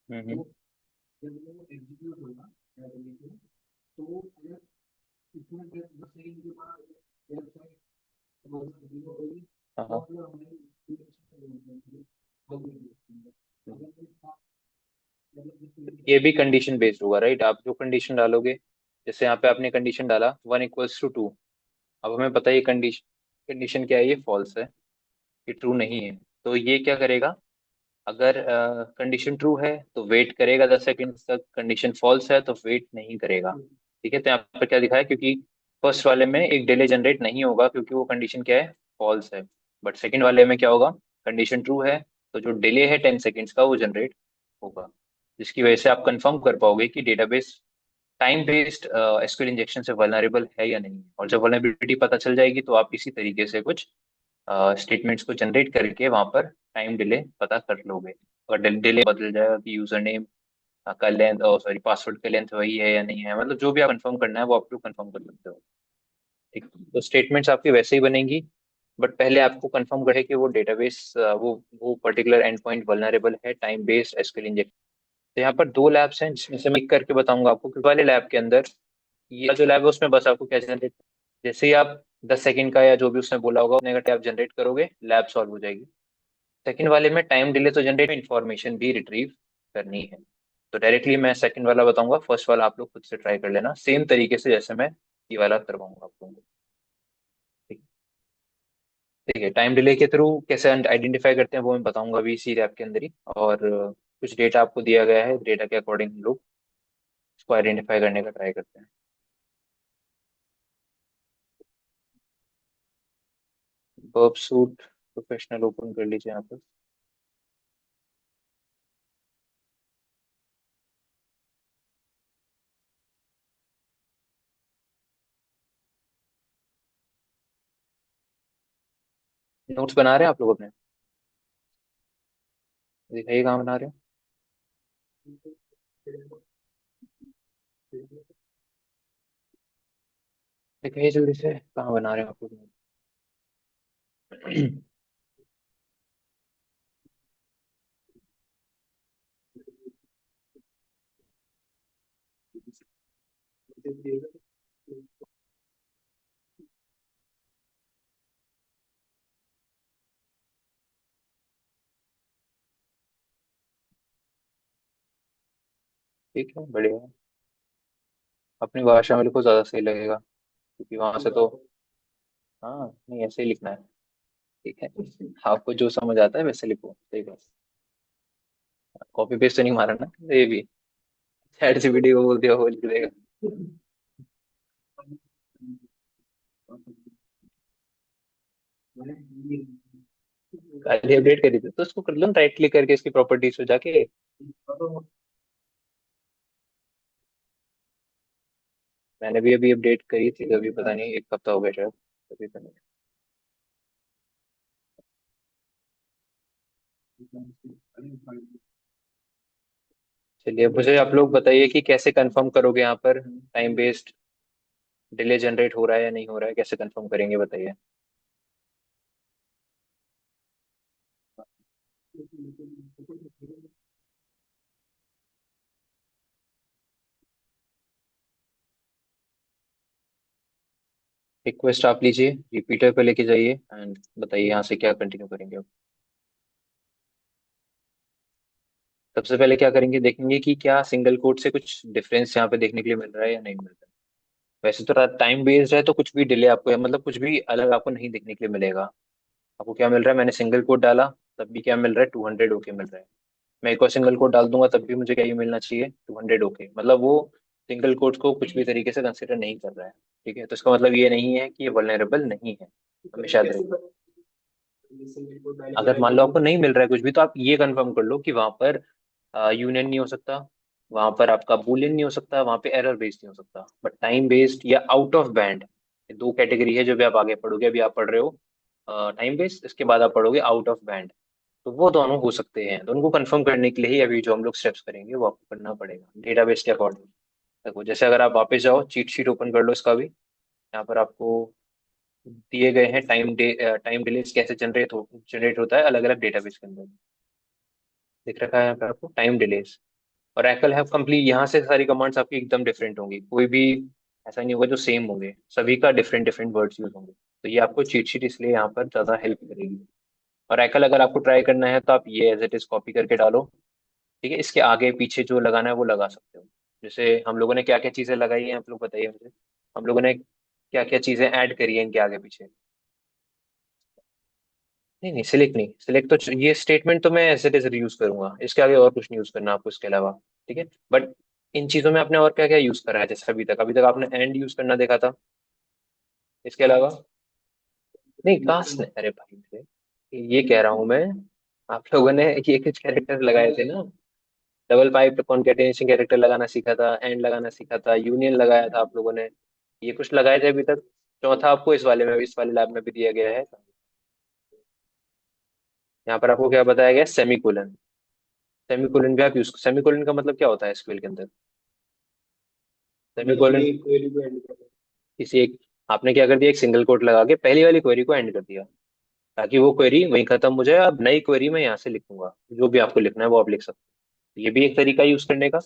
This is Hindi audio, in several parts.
हम्म। हाँ हाँ। ये भी कंडीशन बेस्ड होगा, राइट? आप जो कंडीशन डालोगे, जैसे यहाँ पे आपने कंडीशन डाला 1 = 2, अब हमें पता है ये कंडीशन कंडीशन क्या है, ये फॉल्स है, ये ट्रू नहीं है। तो ये क्या करेगा, अगर कंडीशन ट्रू है तो वेट करेगा 10 सेकेंड तक, कंडीशन फॉल्स है तो वेट नहीं करेगा। ठीक है, तो यहाँ पर क्या दिखा है, क्योंकि फर्स्ट वाले में एक डिले जनरेट नहीं होगा क्योंकि वो कंडीशन क्या है, फॉल्स है। बट सेकंड वाले में क्या होगा, कंडीशन ट्रू है तो जो डिले है 10 सेकेंड्स का वो जनरेट होगा, जिसकी वजह से आप कंफर्म कर पाओगे कि database time based SQL injection से वल्नरेबल है या नहीं। और जब वल्नरेबिलिटी पता चल जाएगी तो आप इसी तरीके से कुछ स्टेटमेंट्स को जनरेट करके वहां पर टाइम डिले पता कर लोगे। अगर डिले बदल जाएगा कि यूजर नेम का लेंथ, सॉरी, पासवर्ड का लेंथ वही है या नहीं है, मतलब जो भी आप कंफर्म करना है वो आप लोग कंफर्म कर सकते हो। ठीक, तो स्टेटमेंट्स आपकी वैसे ही बनेंगी, बट पहले आपको कंफर्म करे कि वो डेटाबेस वो पर्टिकुलर एंड पॉइंट वल्नरेबल है टाइम बेस्ड एसक्यूएल इंजेक्शन। तो यहाँ पर 2 लैब्स हैं जिसमें से मैं एक करके बताऊंगा आपको कि वाले लैब के अंदर, ये जो लैब है उसमें बस आपको क्या जनरेट, जैसे ही आप 10 सेकंड का या जो भी उसने बोला होगा उतने का आप जनरेट करोगे, लैब सॉल्व हो जाएगी। सेकंड वाले में टाइम डिले तो जनरेट, इंफॉर्मेशन भी रिट्रीव करनी है। तो डायरेक्टली मैं सेकंड वाला बताऊंगा, फर्स्ट वाला आप लोग खुद से ट्राई कर लेना सेम तरीके से जैसे मैं ये वाला करवाऊंगा आप लोगों को। ठीक ठीक है, टाइम डिले के थ्रू कैसे आइडेंटिफाई करते हैं वो मैं बताऊंगा अभी इसी ऐप के अंदर ही। और कुछ डेटा आपको दिया गया है, डेटा के अकॉर्डिंग हम लोग इसको आइडेंटिफाई करने का ट्राई करते हैं। वर्ब सूट प्रोफेशनल ओपन कर लीजिए यहाँ पर। नोट्स बना रहे हैं आप लोग अपने? दिखाइए कहाँ बना रहे हो, दिखाइए जल्दी से कहाँ बना रहे हो आप लोग। ठीक है, बढ़िया। अपनी भाषा में लिखो, ज्यादा सही लगेगा, क्योंकि वहां से तो, हाँ नहीं, ऐसे ही लिखना है। ठीक है, आपको जो समझ आता है वैसे लिखो, सही बात। कॉपी पेस्ट तो नहीं मारा ना ये भी? चैट जीपीटी को बोल दिया वो लिख देगा। खाली अपडेट करी थी तो उसको कर लो राइट क्लिक करके इसकी प्रॉपर्टीज पे जाके। मैंने भी अभी अपडेट करी थी, अभी पता नहीं 1 हफ्ता हो गया शायद, अभी तो नहीं। चलिए, अब मुझे आप लोग बताइए कि कैसे कंफर्म करोगे यहाँ पर टाइम बेस्ड डिले जनरेट हो रहा है या नहीं हो रहा है, कैसे कंफर्म करेंगे बताइए। रिक्वेस्ट आप लीजिए, रिपीटर पे लेके जाइए एंड बताइए यहाँ से क्या कंटिन्यू करेंगे अब। सबसे पहले क्या करेंगे, देखेंगे कि क्या सिंगल कोड से कुछ डिफरेंस यहाँ पे देखने के लिए मिल रहा है या नहीं मिल रहा है। वैसे तो टाइम बेस्ड है तो कुछ भी डिले आपको, मतलब कुछ भी अलग आपको नहीं देखने के लिए मिलेगा। आपको क्या मिल रहा है, मैंने सिंगल कोड डाला तब भी क्या मिल रहा है, 200 ओके मिल रहा है। मैं एक और सिंगल कोड डाल दूंगा तब भी मुझे क्या ही मिलना चाहिए, 200 ओके। मतलब वो सिंगल कोड को कुछ भी तरीके से कंसिडर नहीं कर रहा है। ठीक है, तो इसका मतलब ये नहीं है कि ये वल्नरेबल नहीं है, हमेशा याद रखिए। अगर मान लो आपको नहीं मिल रहा है कुछ भी, तो आप ये कंफर्म कर लो कि वहां पर यूनियन नहीं हो सकता, वहां पर आपका बूलियन नहीं हो सकता, वहां पे एरर बेस्ड नहीं हो सकता। बट टाइम बेस्ड या आउट ऑफ बैंड, दो कैटेगरी है जो भी आप आगे पढ़ोगे। अभी आप पढ़ रहे हो टाइम बेस्ड, इसके बाद आप पढ़ोगे आउट ऑफ बैंड। तो वो दोनों हो सकते हैं, तो उनको कंफर्म करने के लिए ही अभी जो हम लोग स्टेप्स करेंगे वो आपको करना पड़ेगा डेटाबेस के अकॉर्डिंग। देखो, जैसे अगर आप वापस जाओ, चीट शीट ओपन कर लो इसका भी, यहाँ पर आपको दिए गए हैं टाइम डिलेस कैसे जनरेट होता है अलग अलग डेटाबेस के अंदर। दिख रखा है यहाँ पे आपको टाइम डिलेस। और एकल हैव कंप्लीट, यहाँ से सारी कमांड्स आपकी एकदम डिफरेंट होंगी, कोई भी ऐसा नहीं होगा जो सेम होंगे, सभी का डिफरेंट डिफरेंट वर्ड्स यूज होंगे। तो ये आपको चीट शीट इसलिए यहाँ पर ज्यादा हेल्प करेगी। और एकल अगर आपको ट्राई करना है तो आप ये एज इट इज कॉपी करके डालो। ठीक है, इसके आगे पीछे जो लगाना है वो लगा सकते हो। जैसे हम लोगों ने क्या क्या चीजें लगाई हैं, आप लोग बताइए मुझे। हम लोगों ने क्या क्या चीजें ऐड करी है इनके आगे पीछे। नहीं नहीं, सिलेक्ट नहीं, सिलेक्ट तो ये स्टेटमेंट तो मैं एज इट इज यूज करूंगा, इसके आगे और कुछ नहीं यूज करना आपको इसके अलावा। ठीक है, बट इन चीजों में आपने और क्या क्या यूज करा है, जैसे अभी तक आपने एंड यूज करना देखा था। इसके अलावा नहीं, कास्ट नहीं, अरे भाई ये कह रहा हूं मैं, आप लोगों ने ये कुछ कैरेक्टर लगाए थे ना। डबल पाइप कॉन्केटेनेशन कैरेक्टर लगाना सीखा था, एंड लगाना सीखा था, यूनियन लगाया था आप लोगों ने। ये कुछ लगाए थे अभी तक। चौथा आपको इस वाले लैब में भी दिया गया है। यहाँ पर आपको क्या बताया गया, सेमीकोलन। सेमीकोलन भी आप यूज, सेमीकोलन का मतलब क्या होता है एसक्यूएल के अंदर। सेमीकोलन किसी एक, आपने क्या कर दिया, एक सिंगल कोट लगा के पहली वाली क्वेरी को एंड कर दिया, ताकि वो क्वेरी वहीं खत्म हो जाए। अब नई क्वेरी में यहाँ से लिखूंगा, जो भी आपको लिखना है वो आप लिख सकते हो। ये भी एक तरीका यूज करने का,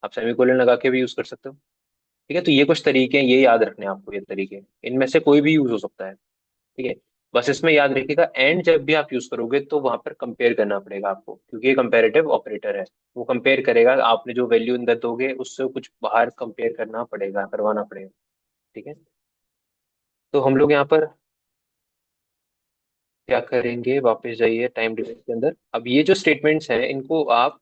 आप सेमीकोलन लगा के भी यूज कर सकते हो। ठीक है, तो ये कुछ तरीके हैं, ये याद रखने हैं आपको, ये तरीके इनमें से कोई भी यूज हो सकता है। ठीक है, बस इसमें याद रखिएगा, एंड जब भी आप यूज करोगे तो वहां पर कंपेयर करना पड़ेगा आपको, क्योंकि ये कंपेरेटिव ऑपरेटर है। वो कंपेयर करेगा, आपने जो वैल्यू अंदर दोगे उससे कुछ बाहर कंपेयर करना पड़ेगा, करवाना पड़ेगा। ठीक है, तो हम लोग यहाँ पर क्या करेंगे, वापस जाइए टाइम डिफरेंस के अंदर। अब ये जो स्टेटमेंट्स हैं इनको आप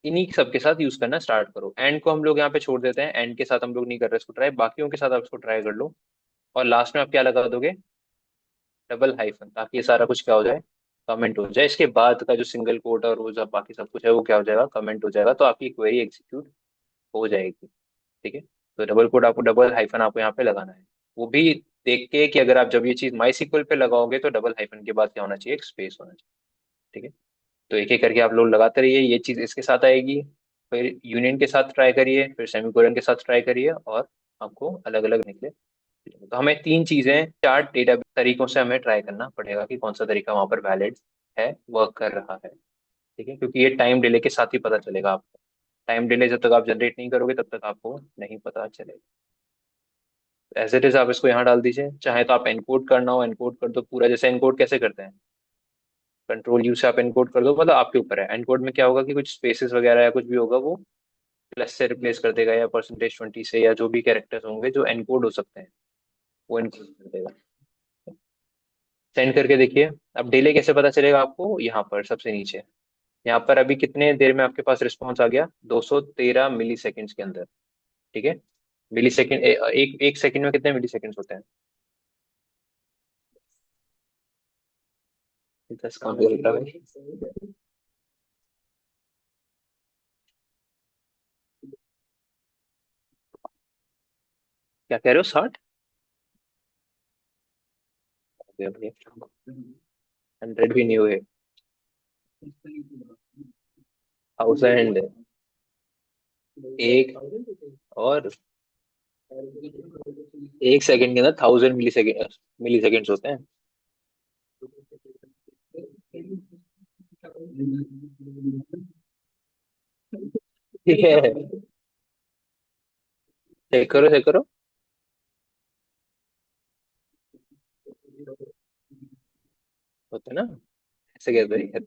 इन्हीं सब के साथ यूज करना स्टार्ट करो। एंड को हम लोग यहाँ पे छोड़ देते हैं, एंड के साथ हम लोग नहीं कर रहे इसको ट्राई, बाकियों के साथ आप इसको ट्राई कर लो। और लास्ट में आप क्या लगा दोगे, डबल हाइफन, ताकि ये सारा कुछ क्या हो जाए, कमेंट हो जाए। इसके बाद का जो सिंगल कोट और वो सब बाकी सब कुछ है वो क्या हो जाएगा, कमेंट हो जाएगा, तो आपकी क्वेरी एग्जीक्यूट हो जाएगी। ठीक है, तो डबल कोट आपको, डबल हाइफन आपको यहाँ पे लगाना है। वो भी देख के कि अगर आप जब ये चीज माई सिक्वल पे लगाओगे तो डबल हाइफन के बाद क्या होना चाहिए, एक स्पेस होना चाहिए। ठीक है, तो एक एक करके आप लोग लगाते रहिए, ये चीज इसके साथ आएगी। फिर यूनियन के साथ ट्राई करिए, फिर सेमीकोलन के साथ ट्राई करिए, और आपको अलग अलग निकले। तो हमें तीन चीजें, चार डेटा तरीकों से हमें ट्राई करना पड़ेगा कि कौन सा तरीका वहां पर वैलिड है, वर्क कर रहा है। ठीक है, क्योंकि ये टाइम डिले के साथ ही पता चलेगा आपको। टाइम डिले जब तक आप जनरेट नहीं करोगे तब तक आपको नहीं पता चलेगा। एज इट इज आप इसको यहाँ डाल दीजिए, चाहे तो आप एनकोड करना हो एनकोड कर दो पूरा, जैसे एनकोड कैसे करते हैं, कंट्रोल यू से आप एनकोड कर दो, मतलब आपके ऊपर है। एनकोड में क्या होगा कि कुछ स्पेसेस वगैरह या कुछ भी होगा वो प्लस से रिप्लेस कर देगा, या %20 से, या जो भी कैरेक्टर्स होंगे जो एनकोड हो सकते हैं वो एनकोड कर देगा। सेंड करके देखिए। अब डिले कैसे पता चलेगा आपको, यहाँ पर सबसे नीचे, यहाँ पर अभी कितने देर में आपके पास रिस्पॉन्स आ गया, 213 मिली सेकेंड्स के अंदर। ठीक है, मिली सेकेंड, एक एक सेकंड में कितने मिली सेकेंड्स होते हैं, 10 काउंट करता है। क्या कह रहे हो, 60? 100 भी नहीं हुए, 1000, एक, और एक सेकंड के अंदर 1000 मिली सेकेंड्स होते हैं। ठीक है, चेक करो चेक करो। होते हैं ना, ऐसे कहते हैं,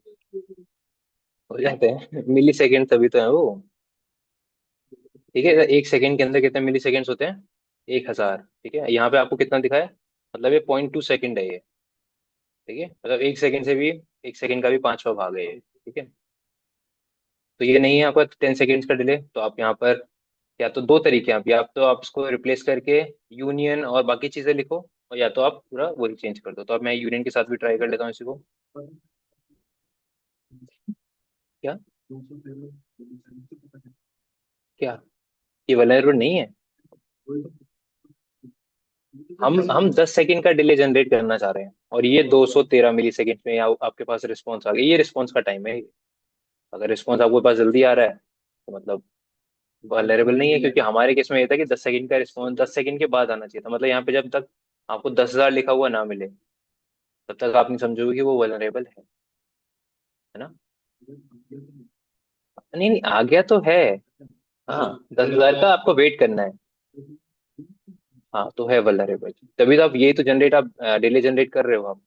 हो जाते हैं मिली सेकेंड, तभी तो है वो। ठीक है, एक सेकंड के अंदर कितने मिली सेकेंड्स होते हैं, 1000। ठीक है, यहाँ पे आपको कितना दिखा है, मतलब ये 0.2 सेकंड है ये। ठीक है, मतलब एक सेकंड से भी, एक सेकंड का भी पांचवा भाग है ये। ठीक है, तो ये नहीं है आपका 10 सेकेंड्स का डिले, तो आप यहाँ पर या तो दो तरीके हैं, आप या तो आप इसको रिप्लेस करके यूनियन और बाकी चीजें लिखो, और या तो आप पूरा वही चेंज कर दो। तो अब मैं यूनियन के साथ भी ट्राई कर लेता हूँ इसी को। क्या, क्या ये वल्नरेबल नहीं है, हम 10 सेकंड का डिले जनरेट करना चाह रहे हैं, और ये 213 मिली सेकेंड में आपके पास रिस्पॉन्स आ गया, ये रिस्पॉन्स का टाइम है। अगर रिस्पॉन्स आपके पास जल्दी आ रहा है तो मतलब वल्नरेबल नहीं है, क्योंकि हमारे केस में ये था कि 10 सेकंड का रिस्पॉन्स 10 सेकंड के बाद आना चाहिए था, मतलब यहाँ पे जब तक आपको 10,000 लिखा हुआ ना मिले तब तक आप नहीं समझोगे कि वो वल्नरेबल है ना। नहीं नहीं, आ गया तो है। हाँ, 10,000 का आपको वेट करना है। हाँ तो है वल्नरेबल, तभी तो आप ये तो जनरेट आप डिले जनरेट कर रहे हो आप।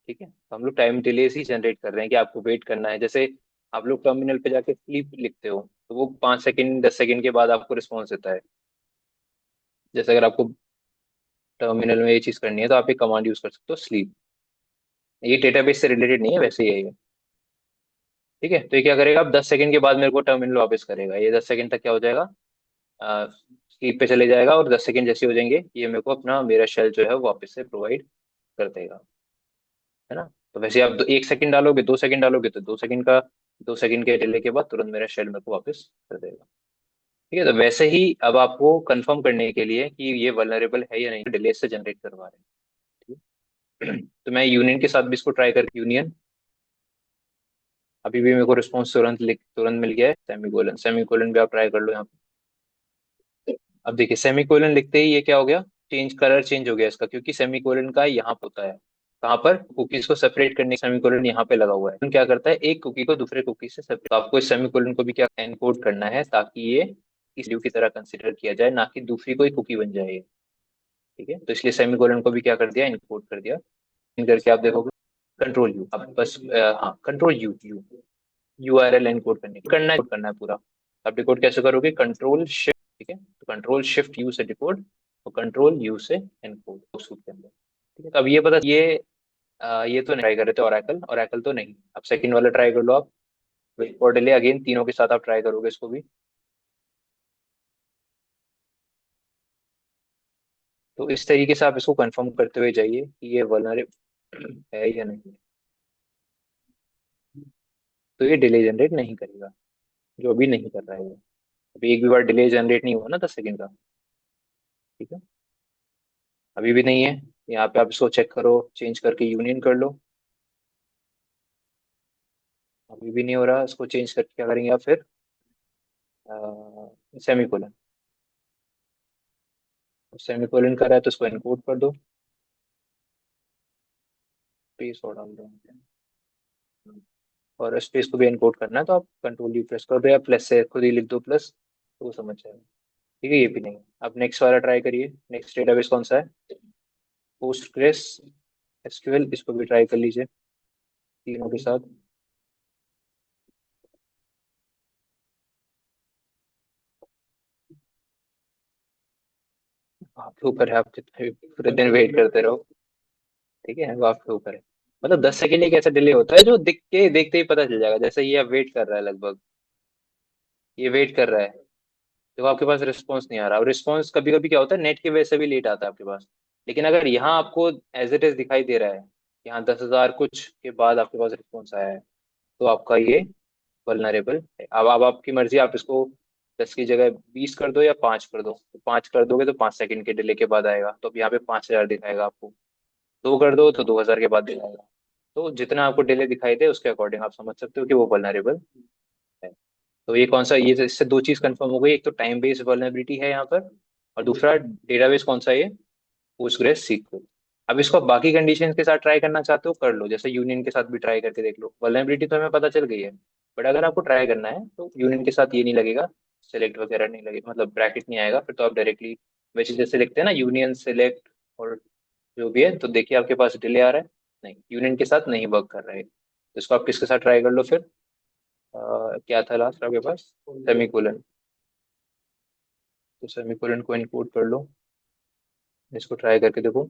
ठीक है, तो हम लोग टाइम डिले ही जनरेट कर रहे हैं कि आपको वेट करना है। जैसे आप लोग टर्मिनल पे जाके स्लीप लिखते हो, तो वो 5 सेकंड 10 सेकंड के बाद आपको रिस्पॉन्स देता है। जैसे अगर आपको टर्मिनल में ये चीज करनी है तो आप एक कमांड यूज कर सकते हो, स्लीप। ये डेटाबेस से रिलेटेड नहीं है, वैसे ही है ये। ठीक है, तो ये क्या करेगा, आप 10 सेकंड के बाद मेरे को टर्मिनल वापस करेगा। ये 10 सेकंड तक क्या हो जाएगा, स्लीप पे चले जाएगा, और 10 सेकंड जैसे हो जाएंगे ये मेरे को अपना मेरा शेल जो है वो वापस से प्रोवाइड कर देगा। है ना। तो वैसे आप 1 सेकंड डालोगे, 2 सेकंड डालोगे, तो 2 सेकंड का, 2 सेकंड के डिले के बाद तुरंत मेरा शेल मेरे को वापस कर देगा। ठीक है, तो वैसे ही अब आपको कंफर्म करने के लिए कि ये वल्नरेबल है या नहीं, डिले से जनरेट करवा रहे हैं। ठीक है? तो मैं यूनियन के साथ भी इसको ट्राई कर, यूनियन। अभी भी मेरे को रिस्पॉन्स तुरंत मिल गया है। सेमीकोलन, सेमीकोलन भी आप ट्राई कर लो यहाँ पे। अब देखिए सेमीकोलन लिखते ही ये क्या हो गया, चेंज, कलर चेंज हो गया इसका, क्योंकि सेमीकोलन का यहाँ पे होता है, कहाँ पर, कुकीज को सेपरेट करने सेमीकोलन यहाँ पे लगा हुआ है। क्या करता है, एक कुकी को दूसरे कुकी से सेपरेट, तो आपको इस सेमीकोलन को भी क्या एनकोड करना है, ताकि ये इस वैल्यू की तरह कंसिडर किया जाए, ना कि दूसरी कोई कुकी बन जाए ये। ठीक है, तो इसलिए सेमीकोलन को भी क्या कर दिया, इनकोड कर दिया। इन करके आप देखोगे, कंट्रोल यू, अब बस हाँ, कंट्रोल यू, यूआरएल एनकोड करना है पूरा। आप डिकोड कैसे करोगे, कंट्रोल शिफ्ट। ठीक है, तो कंट्रोल शिफ्ट यू से डिकोड, और कंट्रोल यू से एनकोड उस सूट के अंदर। ठीक है, तो अब ये पता, ये तो नहीं ट्राई कर रहे थे, ओरेकल, ओरेकल तो नहीं। अब सेकंड वाला ट्राई कर लो आप, और डिले अगेन, तीनों के साथ आप ट्राई करोगे इसको भी। तो इस तरीके से आप इसको कंफर्म करते हुए जाइए कि ये वल्नरेबल है या नहीं। तो ये डिले जनरेट नहीं करेगा, जो अभी नहीं कर रहा है ये। अभी एक भी बार डिले जनरेट नहीं हुआ ना 10 सेकंड का। ठीक है, अभी भी नहीं है। यहाँ पे आप इसको चेक करो, चेंज करके यूनियन कर लो। अभी भी नहीं हो रहा, इसको चेंज करके क्या करेंगे आप फिर, सेमीकोलन। सेमीकोलन कर रहा है तो इसको एनकोड कर दो, स्पेस और डाल दो। और स्पेस को भी एनकोड करना है तो आप कंट्रोल यू प्रेस कर दो, या प्लस से खुद ही लिख दो प्लस, तो वो समझ जाएगा। ठीक है, ये भी नहीं। अब नेक्स्ट वाला ट्राई करिए, नेक्स्ट डेटाबेस कौन सा है, पोस्टग्रेस एसक्यूएल, इसको भी ट्राई कर लीजिए तीनों के साथ। आपके ऊपर है, आप कितने भी पूरे दिन वेट करते रहो। ठीक है, वो आपके ऊपर है। मतलब 10 सेकंड एक ऐसा डिले होता है जो दिख के देखते ही पता चल जाएगा। जैसे ये अब वेट कर रहा है लगभग, ये वेट कर रहा है, तो आपके पास रिस्पॉन्स नहीं आ रहा। और रिस्पॉन्स कभी कभी क्या होता है, नेट की वजह से भी लेट आता है आपके पास। लेकिन अगर यहाँ आपको एज इट इज दिखाई दे रहा है, यहाँ 10,000 कुछ के बाद आपके पास रिस्पॉन्स आया है, तो आपका ये वल्नरेबल है। अब आपकी मर्जी, आप इसको 10 की जगह 20 कर दो या 5 कर दो। तो 5 कर दोगे तो 5 सेकंड के डिले के बाद आएगा, तो अब यहाँ पे 5,000 दिखाएगा आपको। 2 कर दो तो 2,000 के बाद दिखाएगा। तो जितना आपको डिले दिखाई दे उसके अकॉर्डिंग आप समझ सकते हो कि वो वल्नरेबल है। तो ये कौन सा, ये इससे दो चीज कंफर्म हो गई, एक तो टाइम बेस्ड वल्नरेबिलिटी है यहाँ पर, और दूसरा डेटाबेस कौन सा है, ये पोस्टग्रेस सीक्वल। अब इसको आप बाकी कंडीशन के साथ ट्राई करना चाहते हो कर लो, जैसे यूनियन के साथ भी ट्राई करके देख लो। वल्नरेबिलिटी तो हमें पता चल गई है, बट अगर आपको ट्राई करना है तो यूनियन के साथ ये नहीं लगेगा, सेलेक्ट वगैरह नहीं लगेगा, मतलब ब्रैकेट नहीं आएगा फिर, तो आप डायरेक्टली वैसे जैसे लिखते हैं ना, यूनियन सेलेक्ट और जो भी है, तो देखिए आपके पास डिले आ रहा है, नहीं, यूनियन के साथ नहीं वर्क कर रहा है। तो इसको आप किसके साथ ट्राई कर लो फिर, क्या था लास्ट आपके पास, सेमीकोलन। तो सेमीकोलन को इनकोड कर लो, इसको ट्राई करके देखो,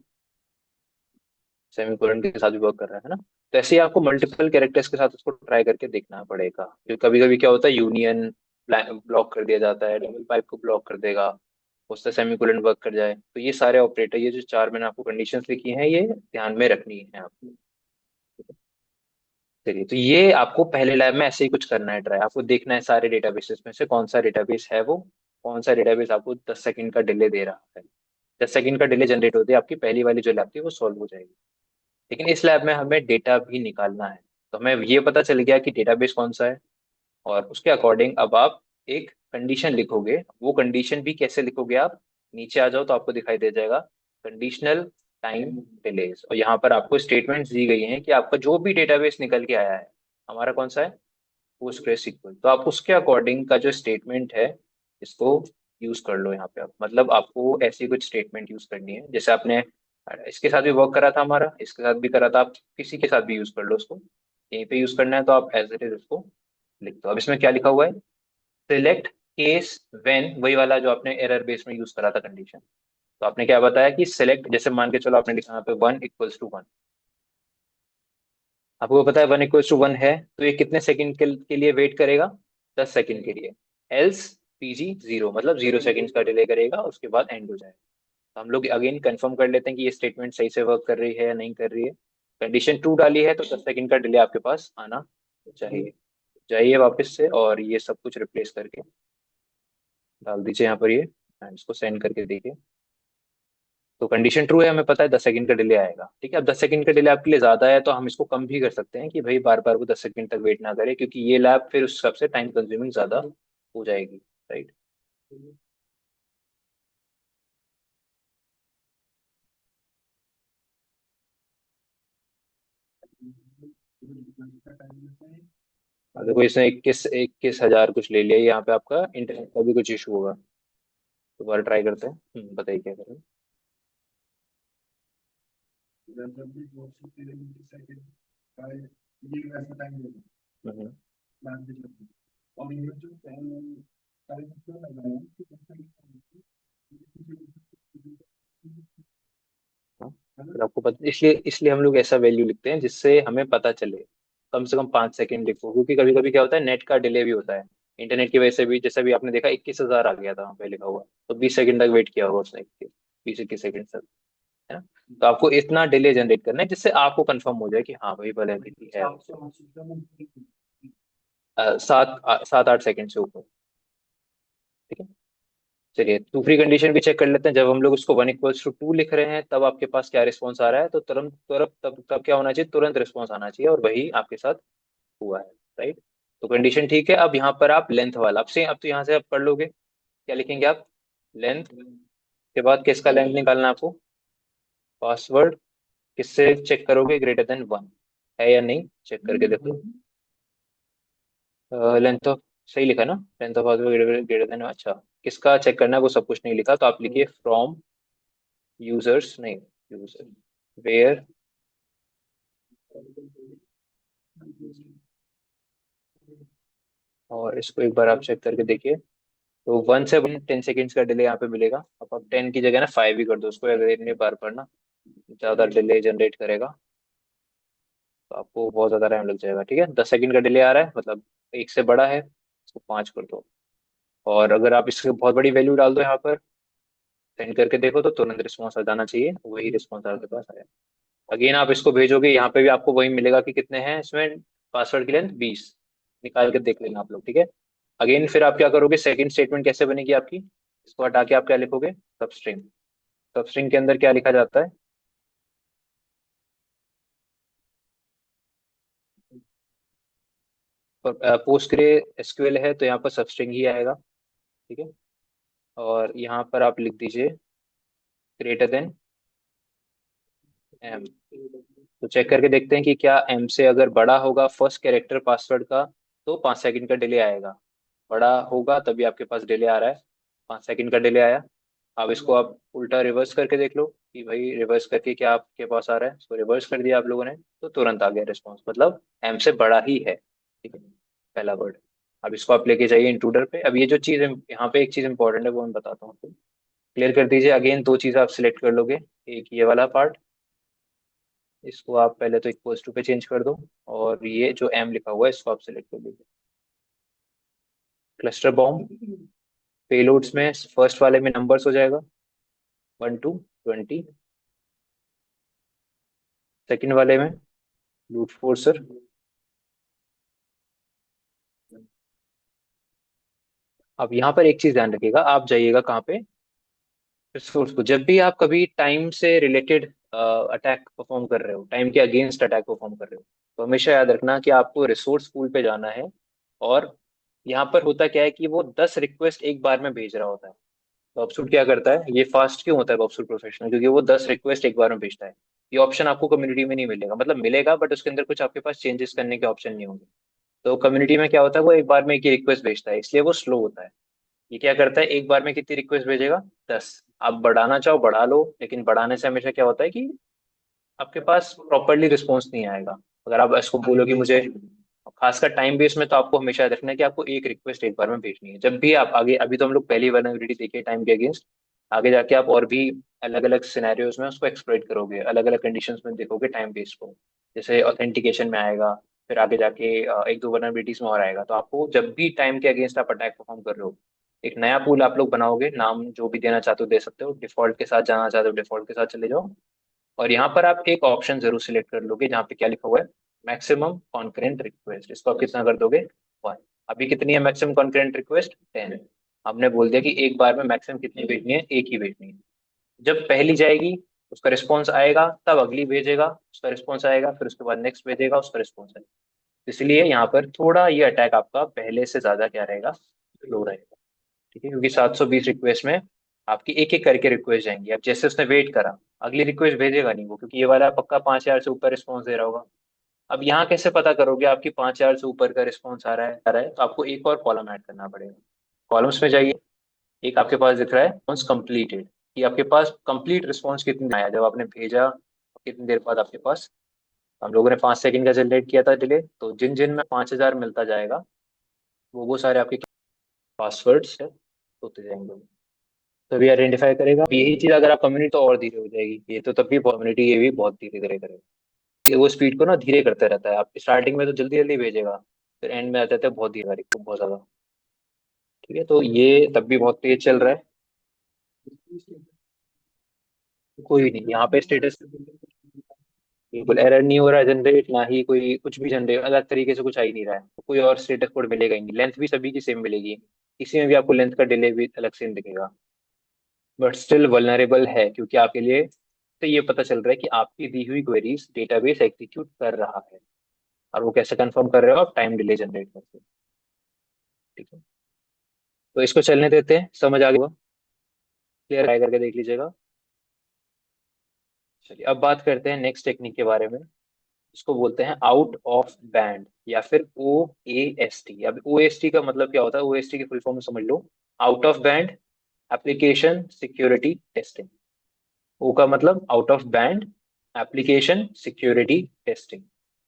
सेमीकोलन के साथ भी वर्क कर रहा है ना। तो ऐसे ही आपको मल्टीपल कैरेक्टर्स के साथ उसको ट्राई करके देखना पड़ेगा, क्योंकि कभी कभी क्या होता है, यूनियन ब्लॉक कर दिया जाता है, डबल पाइप को ब्लॉक कर देगा, उससे सेमीकोलन वर्क कर जाए। तो ये सारे ऑपरेटर, ये जो चार मैंने आपको कंडीशंस लिखी हैं, ये ध्यान में रखनी है आपको। चलिए, तो ये आपको पहले लैब में ऐसे ही कुछ करना है ट्राई, आपको देखना है सारे डेटाबेसेस में से कौन सा डेटाबेस है वो, कौन सा डेटाबेस आपको 10 सेकंड का डिले दे रहा है। 10 सेकंड का डिले जनरेट होते ही आपकी पहली वाली जो लैब थी वो सॉल्व हो जाएगी। लेकिन इस लैब में हमें डेटा भी निकालना है, तो हमें ये पता चल गया कि डेटाबेस कौन सा है, और उसके अकॉर्डिंग अब आप एक कंडीशन लिखोगे। वो कंडीशन भी कैसे लिखोगे आप, नीचे आ जाओ तो आपको दिखाई दे जाएगा, कंडीशनल टाइम डिलेज, और यहाँ पर आपको स्टेटमेंट्स दी गई हैं कि आपका जो भी डेटाबेस निकल के आया है, हमारा कौन सा है, पोस्टग्रेस SQL, तो आप उसके अकॉर्डिंग का जो स्टेटमेंट है इसको यूज कर लो यहाँ पे। आप मतलब आपको ऐसी कुछ स्टेटमेंट यूज करनी है, जैसे आपने इसके साथ भी वर्क करा था हमारा, इसके साथ भी करा था, आप किसी के साथ भी यूज कर लो उसको। यहीं पे यूज करना है तो आप एज इट इज उसको लिख दो। अब इसमें क्या लिखा हुआ है, सिलेक्ट केस व्हेन, वही वाला जो आपने एरर बेस में यूज करा था कंडीशन। तो आपने क्या बताया कि सिलेक्ट, जैसे मान के चलो आपने लिखा यहाँ पे 1 = 1, आपको पता है 1 = 1 है, तो ये कितने सेकंड के लिए वेट करेगा, 10 सेकंड के लिए। एल्स PG 0, मतलब 0 सेकंड का डिले करेगा, उसके बाद एंड हो जाएगा। तो हम लोग अगेन कंफर्म कर लेते हैं कि ये स्टेटमेंट सही से वर्क कर रही है या नहीं कर रही है। कंडीशन ट्रू डाली है तो 10 सेकंड का डिले आपके पास आना चाहिए। जाइए वापस से और ये सब कुछ रिप्लेस करके डाल दीजिए यहाँ पर ये, एंड इसको सेंड करके देखिए। तो कंडीशन ट्रू है, हमें पता है 10 सेकंड का डिले आएगा। ठीक है, अब 10 सेकंड का डिले आपके लिए ज्यादा है तो हम इसको कम भी कर सकते हैं कि भाई बार बार वो 10 सेकंड तक वेट ना करे, क्योंकि ये लैब फिर उस हिसाब से टाइम कंज्यूमिंग ज्यादा हो जाएगी। राइट। देखो इसने 21,000 कुछ ले लिया, यहाँ पे आपका इंटरनेट का भी कुछ इशू होगा। दोबारा ट्राई करते हैं। बताइए क्या करें। हम्म। हाँ, फिर आपको पता, इसलिए इसलिए हम लोग ऐसा वैल्यू लिखते हैं जिससे हमें पता चले। कम से कम 5 सेकंड लिखो, क्योंकि कभी कभी क्या होता है, नेट का डिले भी होता है। इंटरनेट की वजह से भी, जैसे भी आपने देखा 21,000 आ गया था वहाँ पे लिखा हुआ, तो 20 सेकंड तक वेट किया होगा उसने, 20-21 सेकंड तक, है ना। तो आपको इतना डिले जनरेट करना है जिससे आपको कंफर्म हो जाए कि हाँ भाई भले है। 7-8 सेकंड से ऊपर। ठीक है। चलिए दूसरी कंडीशन भी चेक कर लेते हैं। जब हम लोग उसको 1 = 2 लिख रहे हैं तब आपके पास क्या रिस्पॉन्स आ रहा है, तो तुरंत तुरंत तब क्या होना चाहिए, तुरंत रिस्पॉन्स आना चाहिए, और वही आपके साथ हुआ है। राइट। तो कंडीशन ठीक है। अब यहाँ पर आप लेंथ वाला, अब तो यहाँ से आप कर लोगे, क्या लिखेंगे आप, लेंथ के बाद किसका लेंथ निकालना है आपको, पासवर्ड। किससे चेक करोगे, >1 है या नहीं, चेक करके देखो। लेंथ ऑफ, सही लिखा ना, लेंथ ऑफ पासवर्ड >, अच्छा। किसका चेक करना है वो सब कुछ नहीं लिखा, तो आप लिखिए फ्रॉम यूजर्स, नहीं, यूजर वेयर, और इसको एक बार आप चेक करके देखिए। तो 1 से 10 सेकेंड्स का डिले यहाँ पे मिलेगा। अब आप 10 की जगह ना 5 ही कर दो उसको, अगर इतनी बार पढ़ना ज्यादा डिले जनरेट करेगा तो आपको बहुत ज्यादा टाइम लग जाएगा। ठीक है, 10 सेकंड का डिले आ रहा है, मतलब एक से बड़ा है, इसको 5 कर दो। और अगर आप इससे बहुत बड़ी वैल्यू डाल दो यहाँ पर, सेंड करके देखो, तो तुरंत रिस्पॉन्स आ जाना चाहिए, वही रिस्पॉन्स आपके पास आया। अगेन आप इसको भेजोगे, यहाँ पे भी आपको वही मिलेगा कि कितने हैं इसमें, पासवर्ड की लेंथ 20, निकाल के देख लेना आप लोग। ठीक है। अगेन फिर आप क्या करोगे, सेकंड स्टेटमेंट कैसे बनेगी आपकी, इसको हटा के आप क्या लिखोगे, सबस्ट्रिंग। सबस्ट्रिंग के अंदर क्या लिखा जाता है, पोस्टग्रे SQL है तो यहाँ पर सबस्ट्रिंग ही आएगा। ठीक है। और यहाँ पर आप लिख दीजिए >m। तो चेक करके देखते हैं कि क्या m से अगर बड़ा होगा फर्स्ट कैरेक्टर पासवर्ड का, तो 5 सेकंड का डिले आएगा। बड़ा होगा तभी आपके पास डिले आ रहा है, 5 सेकंड का डिले आया। अब इसको आप उल्टा रिवर्स करके देख लो कि भाई रिवर्स करके क्या आपके पास आ रहा है, इसको रिवर्स कर दिया आप लोगों ने तो तुरंत आ गया रिस्पॉन्स, मतलब m से बड़ा ही है। ठीक है, पहला वर्ड। अब इसको आप लेके जाइए इंट्रूडर पे। अब ये जो चीज यहाँ पे एक चीज इंपॉर्टेंट है वो मैं बताता हूँ आपको। क्लियर कर दीजिए। अगेन दो चीज आप सिलेक्ट कर लोगे, एक ये वाला पार्ट, इसको आप पहले तो इक्वल्स टू पे चेंज कर दो, और ये जो m लिखा हुआ है इसको आप सिलेक्ट कर लीजिए। क्लस्टर बॉम्ब पेलोड्स में फर्स्ट वाले में नंबर्स हो जाएगा 1 to 20, सेकंड वाले में लूट फोर्सर। अब यहाँ पर एक चीज ध्यान रखिएगा, आप जाइएगा कहाँ पे, रिसोर्स को। जब भी आप कभी टाइम से रिलेटेड अटैक परफॉर्म कर रहे हो, टाइम के अगेंस्ट अटैक परफॉर्म कर रहे हो, तो हमेशा याद रखना कि आपको रिसोर्स पूल पे जाना है। और यहाँ पर होता क्या है कि वो 10 रिक्वेस्ट एक बार में भेज रहा होता है। बॉबसूट क्या करता है, ये फास्ट क्यों होता है बॉबसूट प्रोफेशनल, क्योंकि वो 10 रिक्वेस्ट एक बार में भेजता है। ये ऑप्शन आपको कम्युनिटी में नहीं मिलेगा, मतलब मिलेगा बट उसके अंदर कुछ आपके पास चेंजेस करने के ऑप्शन नहीं होंगे। तो कम्युनिटी में क्या होता है, वो एक बार में एक ही रिक्वेस्ट भेजता है, इसलिए वो स्लो होता है। ये क्या करता है, एक बार में कितनी रिक्वेस्ट भेजेगा, 10। आप बढ़ाना चाहो बढ़ा लो, लेकिन बढ़ाने से हमेशा क्या होता है कि आपके पास प्रॉपरली रिस्पॉन्स नहीं आएगा। अगर आप इसको बोलो कि मुझे, खासकर टाइम बेस में, तो आपको हमेशा याद रखना है कि आपको एक रिक्वेस्ट एक बार में भेजनी है। जब भी आप आगे, अभी तो हम लोग पहली वल्नरेबिलिटी देखिए टाइम के अगेंस्ट, आगे जाके आप और भी अलग अलग सिनेरियोज में उसको एक्सप्लॉइट करोगे, अलग अलग कंडीशंस में देखोगे टाइम बेस को। जैसे ऑथेंटिकेशन में आएगा, फिर आगे जाके एक दो वल्नरेबिलिटीज में और आएगा। तो आपको जब भी टाइम के अगेंस्ट आप अटैक परफॉर्म कर रहे हो, एक नया पूल आप लोग बनाओगे, नाम जो भी देना चाहते हो दे सकते हो, डिफॉल्ट के साथ जाना चाहते हो डिफॉल्ट के साथ चले जाओ। और यहाँ पर आप एक ऑप्शन जरूर सिलेक्ट कर लोगे जहाँ पे क्या लिखा हुआ है, मैक्सिमम कॉन्करेंट रिक्वेस्ट। इसको आप कितना कर दोगे, 1। अभी कितनी है मैक्सिमम कॉन्करेंट रिक्वेस्ट, 10। हमने बोल दिया कि एक बार में मैक्सिमम कितनी भेजनी है, एक ही भेजनी है। जब पहली जाएगी, उसका रिस्पॉन्स आएगा, तब अगली भेजेगा, उसका रिस्पॉन्स आएगा, फिर उसके बाद नेक्स्ट भेजेगा, उसका रिस्पॉन्स आएगा। इसलिए यहाँ पर थोड़ा ये अटैक आपका पहले से ज्यादा क्या रहेगा, स्लो रहेगा। ठीक है, क्योंकि 720 रिक्वेस्ट में आपकी एक एक करके रिक्वेस्ट जाएंगी। अब जैसे उसने वेट करा, अगली रिक्वेस्ट भेजेगा नहीं वो, क्योंकि ये वाला पक्का 5,000 से ऊपर रिस्पॉन्स दे रहा होगा। अब यहाँ कैसे पता करोगे आपकी 5,000 से ऊपर का रिस्पॉन्स आ रहा है, तो आपको एक और कॉलम ऐड करना पड़ेगा। कॉलम्स में जाइए, एक आपके पास दिख रहा है रिस्पॉन्स कंप्लीटेड, कि आपके पास कंप्लीट रिस्पॉन्स कितने आया जब आपने भेजा, कितनी देर बाद आपके पास। हम लोगों ने 5 सेकंड का जनरेट किया था डिले, तो जिन जिन में 5,000 मिलता जाएगा, वो सारे आपके पासवर्ड्स होते जाएंगे। तभी आइडेंटिफाई करेगा। यही चीज अगर आप कम्युनिटी, तो और धीरे हो जाएगी ये तो, तब भी कम्युनिटी ये भी बहुत धीरे धीरे करेगा। ये वो स्पीड को ना धीरे करता रहता है। आप स्टार्टिंग में तो जल्दी जल्दी भेजेगा, फिर एंड में आ जाता है बहुत धीरे, बहुत ज्यादा। ठीक है, तो ये तब भी बहुत तेज चल रहा है। कोई नहीं यहाँ पे स्टेटस, बिल्कुल एरर नहीं हो रहा है जनरेट, ना ही कोई कुछ भी जनरेट अलग तरीके से कुछ आ ही नहीं रहा है, तो कोई और स्टेटस कोड मिलेगा ही नहीं। लेंथ भी सभी की सेम मिलेगी, किसी में भी आपको लेंथ का डिले भी अलग से नहीं दिखेगा। बट स्टिल वल्नरेबल है, क्योंकि आपके लिए तो ये पता चल रहा है कि आपकी दी हुई क्वेरीज डेटाबेस एग्जीक्यूट कर रहा है। और वो कैसे कंफर्म कर रहे हो, आप टाइम डिले जनरेट करके। ठीक है, तो इसको चलने देते हैं, समझ आ गया, क्लियर ट्राई करके देख लीजिएगा। चलिए अब बात करते हैं नेक्स्ट टेक्निक के बारे में। इसको बोलते हैं आउट ऑफ बैंड, या फिर OAST। अब OAST का मतलब क्या होता है, OAST की फुल फॉर्म समझ लो, out of band application security testing. O का मतलब out of band application security testing.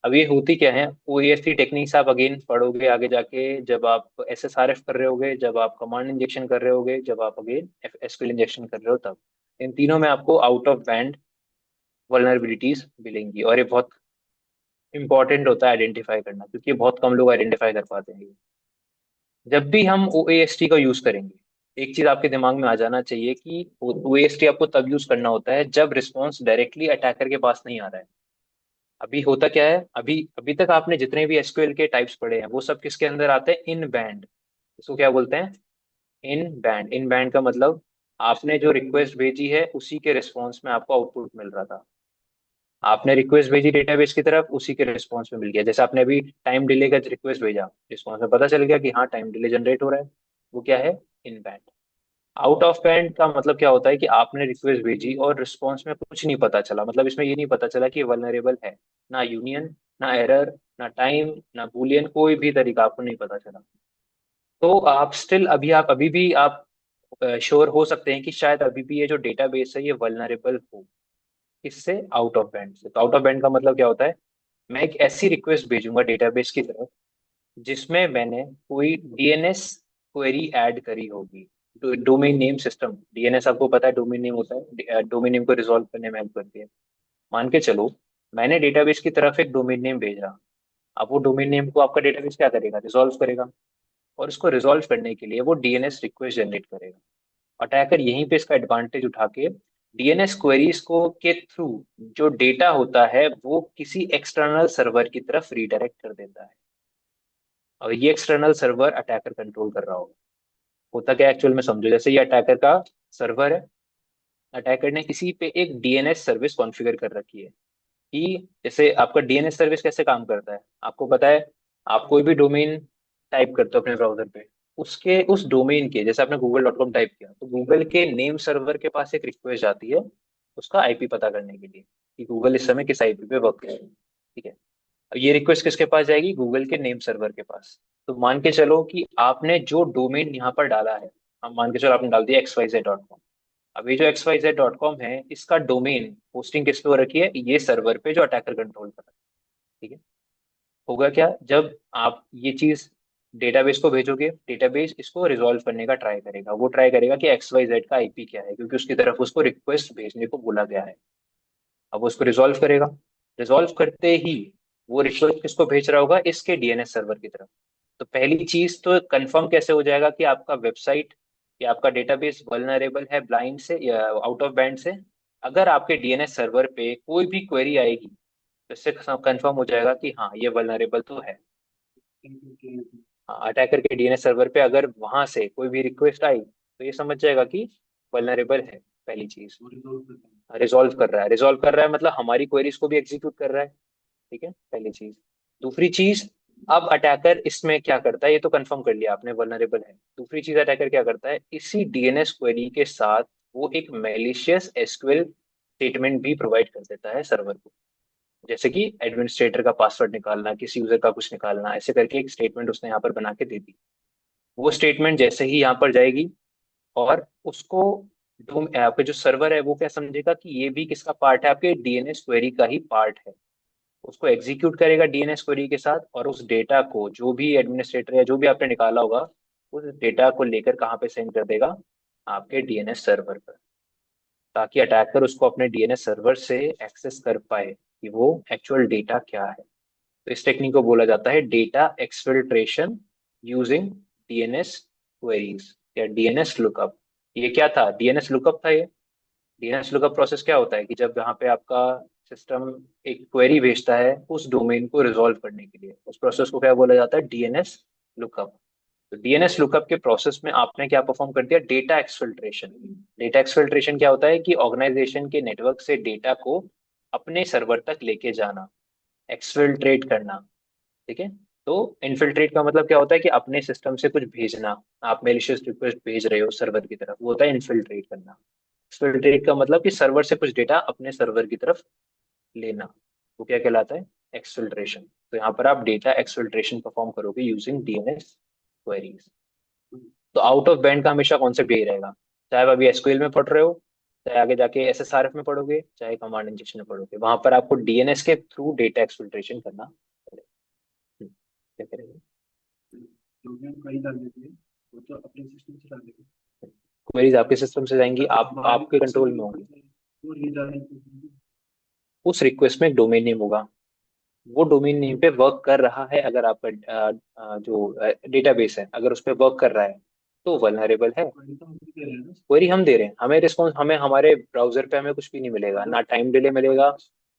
अब ये होती क्या है, OAST टेक्निक्स आप अगेन पढ़ोगे आगे जाके, जब आप SSRF कर रहे होगे, जब आप कमांड इंजेक्शन कर रहे होगे, जब आप अगेन SQL इंजेक्शन कर रहे हो तब। इन तीनों में आपको आउट ऑफ बैंड वल्नरेबिलिटीज मिलेंगी, और ये बहुत इंपॉर्टेंट होता है आइडेंटिफाई करना, क्योंकि बहुत कम लोग आइडेंटिफाई कर पाते हैं। जब भी हम OAST का यूज करेंगे, एक चीज आपके दिमाग में आ जाना चाहिए कि OAST आपको तब यूज करना होता है जब रिस्पॉन्स डायरेक्टली अटैकर के पास नहीं आ रहा है। अभी होता क्या है, अभी अभी तक आपने जितने भी SQL के टाइप्स पढ़े हैं, वो सब किसके अंदर आते हैं, इन बैंड। इसको क्या बोलते हैं, इन बैंड। इन बैंड का मतलब आपने जो रिक्वेस्ट भेजी है उसी के रिस्पॉन्स में आपको आउटपुट मिल रहा था। आपने रिक्वेस्ट भेजी डेटाबेस की तरफ, उसी के रिस्पॉन्स में मिल गया। जैसे आपने अभी टाइम डिले का रिक्वेस्ट भेजा, रिस्पॉन्स में पता चल गया कि हाँ टाइम डिले जनरेट हो रहा है, वो क्या है, इन बैंड। आउट ऑफ बैंड का मतलब क्या होता है कि आपने रिक्वेस्ट भेजी और रिस्पॉन्स में कुछ नहीं पता चला, मतलब इसमें ये नहीं पता चला कि वल्नरेबल है, ना यूनियन, ना एरर, ना टाइम, ना बूलियन, कोई भी तरीका आपको नहीं पता चला। तो आप स्टिल अभी, आप अभी भी आप श्योर हो सकते हैं कि शायद अभी भी ये जो डेटाबेस है ये वल्नरेबल हो। इससे आउट ऑफ बैंड से, तो आउट ऑफ बैंड का मतलब क्या होता है, मैं एक ऐसी रिक्वेस्ट भेजूंगा डेटाबेस की तरफ जिसमें मैंने कोई DNS क्वेरी ऐड करी होगी। डोमेन नेम सिस्टम, DNS आपको पता है डोमेन नेम होता है, डोमेन नेम को रिजॉल्व करने में हेल्प करती है। मान के चलो मैंने डेटाबेस की तरफ एक डोमेन नेम भेजा। अब वो डोमेन नेम को आपका डेटाबेस क्या करेगा, रिजॉल्व करेगा। और इसको रिजॉल्व करने के लिए वो DNS रिक्वेस्ट जनरेट करेगा। अटैकर यहीं पे इसका एडवांटेज उठा के DNS क्वेरीज को के थ्रू जो डेटा होता है वो किसी एक्सटर्नल सर्वर की तरफ रीडायरेक्ट कर देता है। और ये एक्सटर्नल सर्वर अटैकर कंट्रोल कर रहा होगा। होता क्या एक्चुअल में समझो, जैसे ये अटैकर का सर्वर है, अटैकर ने इसी पे एक DNS सर्विस कॉन्फ़िगर कर रखी है। कि जैसे आपका DNS सर्विस कैसे काम करता है, आपको पता है। आप कोई भी डोमेन टाइप करते हो अपने ब्राउजर पे, उसके उस डोमेन के, जैसे आपने google.com टाइप किया तो गूगल के नेम सर्वर के पास एक रिक्वेस्ट आती है उसका IP पता करने के लिए, कि गूगल इस समय किस IP पे वर्क कर रही है। ठीक है, ये रिक्वेस्ट किसके पास जाएगी? गूगल के नेम सर्वर के पास। तो मान के चलो कि आपने जो डोमेन यहाँ पर डाला है, हम मान के चलो आपने डाल दिया xyz.com। अब ये जो xyz.com है, इसका डोमेन होस्टिंग किस पे हो रखी है? ये सर्वर पे जो अटैकर कंट्रोल कर रहा है। ठीक है। होगा क्या, जब आप ये चीज डेटाबेस को भेजोगे, डेटाबेस इसको रिजॉल्व करने का ट्राई करेगा। वो ट्राई करेगा कि XYZ का आईपी क्या है, क्योंकि उसकी तरफ उसको रिक्वेस्ट भेजने को बोला गया है। अब वो उसको रिजॉल्व करेगा। रिजॉल्व करते ही वो रिक्वेस्ट किसको भेज रहा होगा? इसके डीएनएस सर्वर की तरफ। तो पहली चीज तो कंफर्म कैसे हो जाएगा कि आपका वेबसाइट या आपका डेटाबेस वल्नरेबल है ब्लाइंड से या आउट ऑफ बैंड से? अगर आपके डीएनएस सर्वर पे कोई भी क्वेरी आएगी, तो इससे कंफर्म हो जाएगा कि हाँ, ये वल्नरेबल तो है। हाँ, अटैकर के डीएनएस सर्वर पे अगर वहां से कोई भी रिक्वेस्ट आई, तो ये समझ जाएगा कि वल्नरेबल है। पहली चीज, रिजॉल्व कर रहा है मतलब हमारी क्वेरीज को भी एग्जीक्यूट कर रहा है। ठीक है, पहली चीज। दूसरी चीज, अब अटैकर इसमें क्या करता है, ये तो कंफर्म कर लिया आपने वल्नरेबल है। दूसरी चीज, अटैकर क्या करता है, इसी डीएनएस क्वेरी के साथ वो एक मैलिशियस एसक्यूएल स्टेटमेंट भी प्रोवाइड कर देता है सर्वर को। जैसे कि एडमिनिस्ट्रेटर का पासवर्ड निकालना, किसी यूजर का कुछ निकालना, ऐसे करके एक स्टेटमेंट उसने यहाँ पर बना के दे दी। वो स्टेटमेंट जैसे ही यहाँ पर जाएगी, और उसको आपके जो सर्वर है वो क्या समझेगा कि ये भी किसका पार्ट है? आपके डीएनएस क्वेरी का ही पार्ट है। उसको एग्जीक्यूट करेगा डीएनएस क्वेरी के साथ, और उस डेटा को जो भी एडमिनिस्ट्रेटर या जो भी आपने निकाला होगा, उस डेटा को लेकर कहाँ पे सेंड कर देगा? आपके डीएनएस सर्वर पर, ताकि अटैकर उसको अपने डीएनएस सर्वर से एक्सेस कर पाए कि वो एक्चुअल डेटा क्या है। तो इस टेक्निक को बोला जाता है data exfiltration using DNS queries या डीएनएस लुकअप। ये क्या था? डीएनएस लुकअप था ये। डीएनएस लुकअप प्रोसेस क्या होता है कि जब यहाँ पे आपका सिस्टम एक क्वेरी भेजता है उस डोमेन को रिजॉल्व करने के लिए, उस प्रोसेस को क्या बोला जाता है? DNS lookup. तो डीएनएस लुकअप के प्रोसेस में आपने क्या परफॉर्म कर दिया? Data exfiltration. डेटा एक्सफिल्ट्रेशन क्या होता है कि ऑर्गेनाइजेशन के नेटवर्क से डेटा को अपने सर्वर तक लेके जाना, एक्सफिल्ट्रेट करना। ठीक है। तो इनफिल्ट्रेट का मतलब क्या होता है कि अपने सिस्टम से कुछ भेजना, आप मेलिशियस रिक्वेस्ट भेज रहे हो सर्वर की तरफ, वो होता है इनफिल्ट्रेट करना। एक्सफिल्ट्रेट का मतलब कि सर्वर से कुछ डेटा अपने सर्वर की तरफ लेना, वो क्या कहलाता है? एक्सफिल्ट्रेशन। तो यहाँ पर आप डेटा एक्सफिल्ट्रेशन परफॉर्म करोगे यूजिंग डीएनएस क्वेरीज। तो आउट ऑफ बैंड का हमेशा कॉन्सेप्ट यही रहेगा, चाहे आप अभी एसक्यूएल में पढ़ रहे हो, चाहे आगे जाके एसएसआरएफ में पढ़ोगे, चाहे कमांड इंजेक्शन में पढ़ोगे, वहां पर आपको डीएनएस के थ्रू डेटा एक्सफिल्ट्रेशन करना पड़ेगा। क्या करेंगे? क्वेरीज आपके सिस्टम से जाएंगी, आप आपके कंट्रोल में होंगी। उस रिक्वेस्ट में एक डोमेन नेम होगा, वो डोमेन नेम पे वर्क कर रहा है। अगर आपका जो डेटाबेस है अगर उस पे वर्क कर रहा है, तो वल्नरेबल है। क्वेरी हम दे रहे हैं, हमें रिस्पॉन्स, हमें हमारे ब्राउजर पे हमें कुछ भी नहीं मिलेगा, ना टाइम डिले मिलेगा,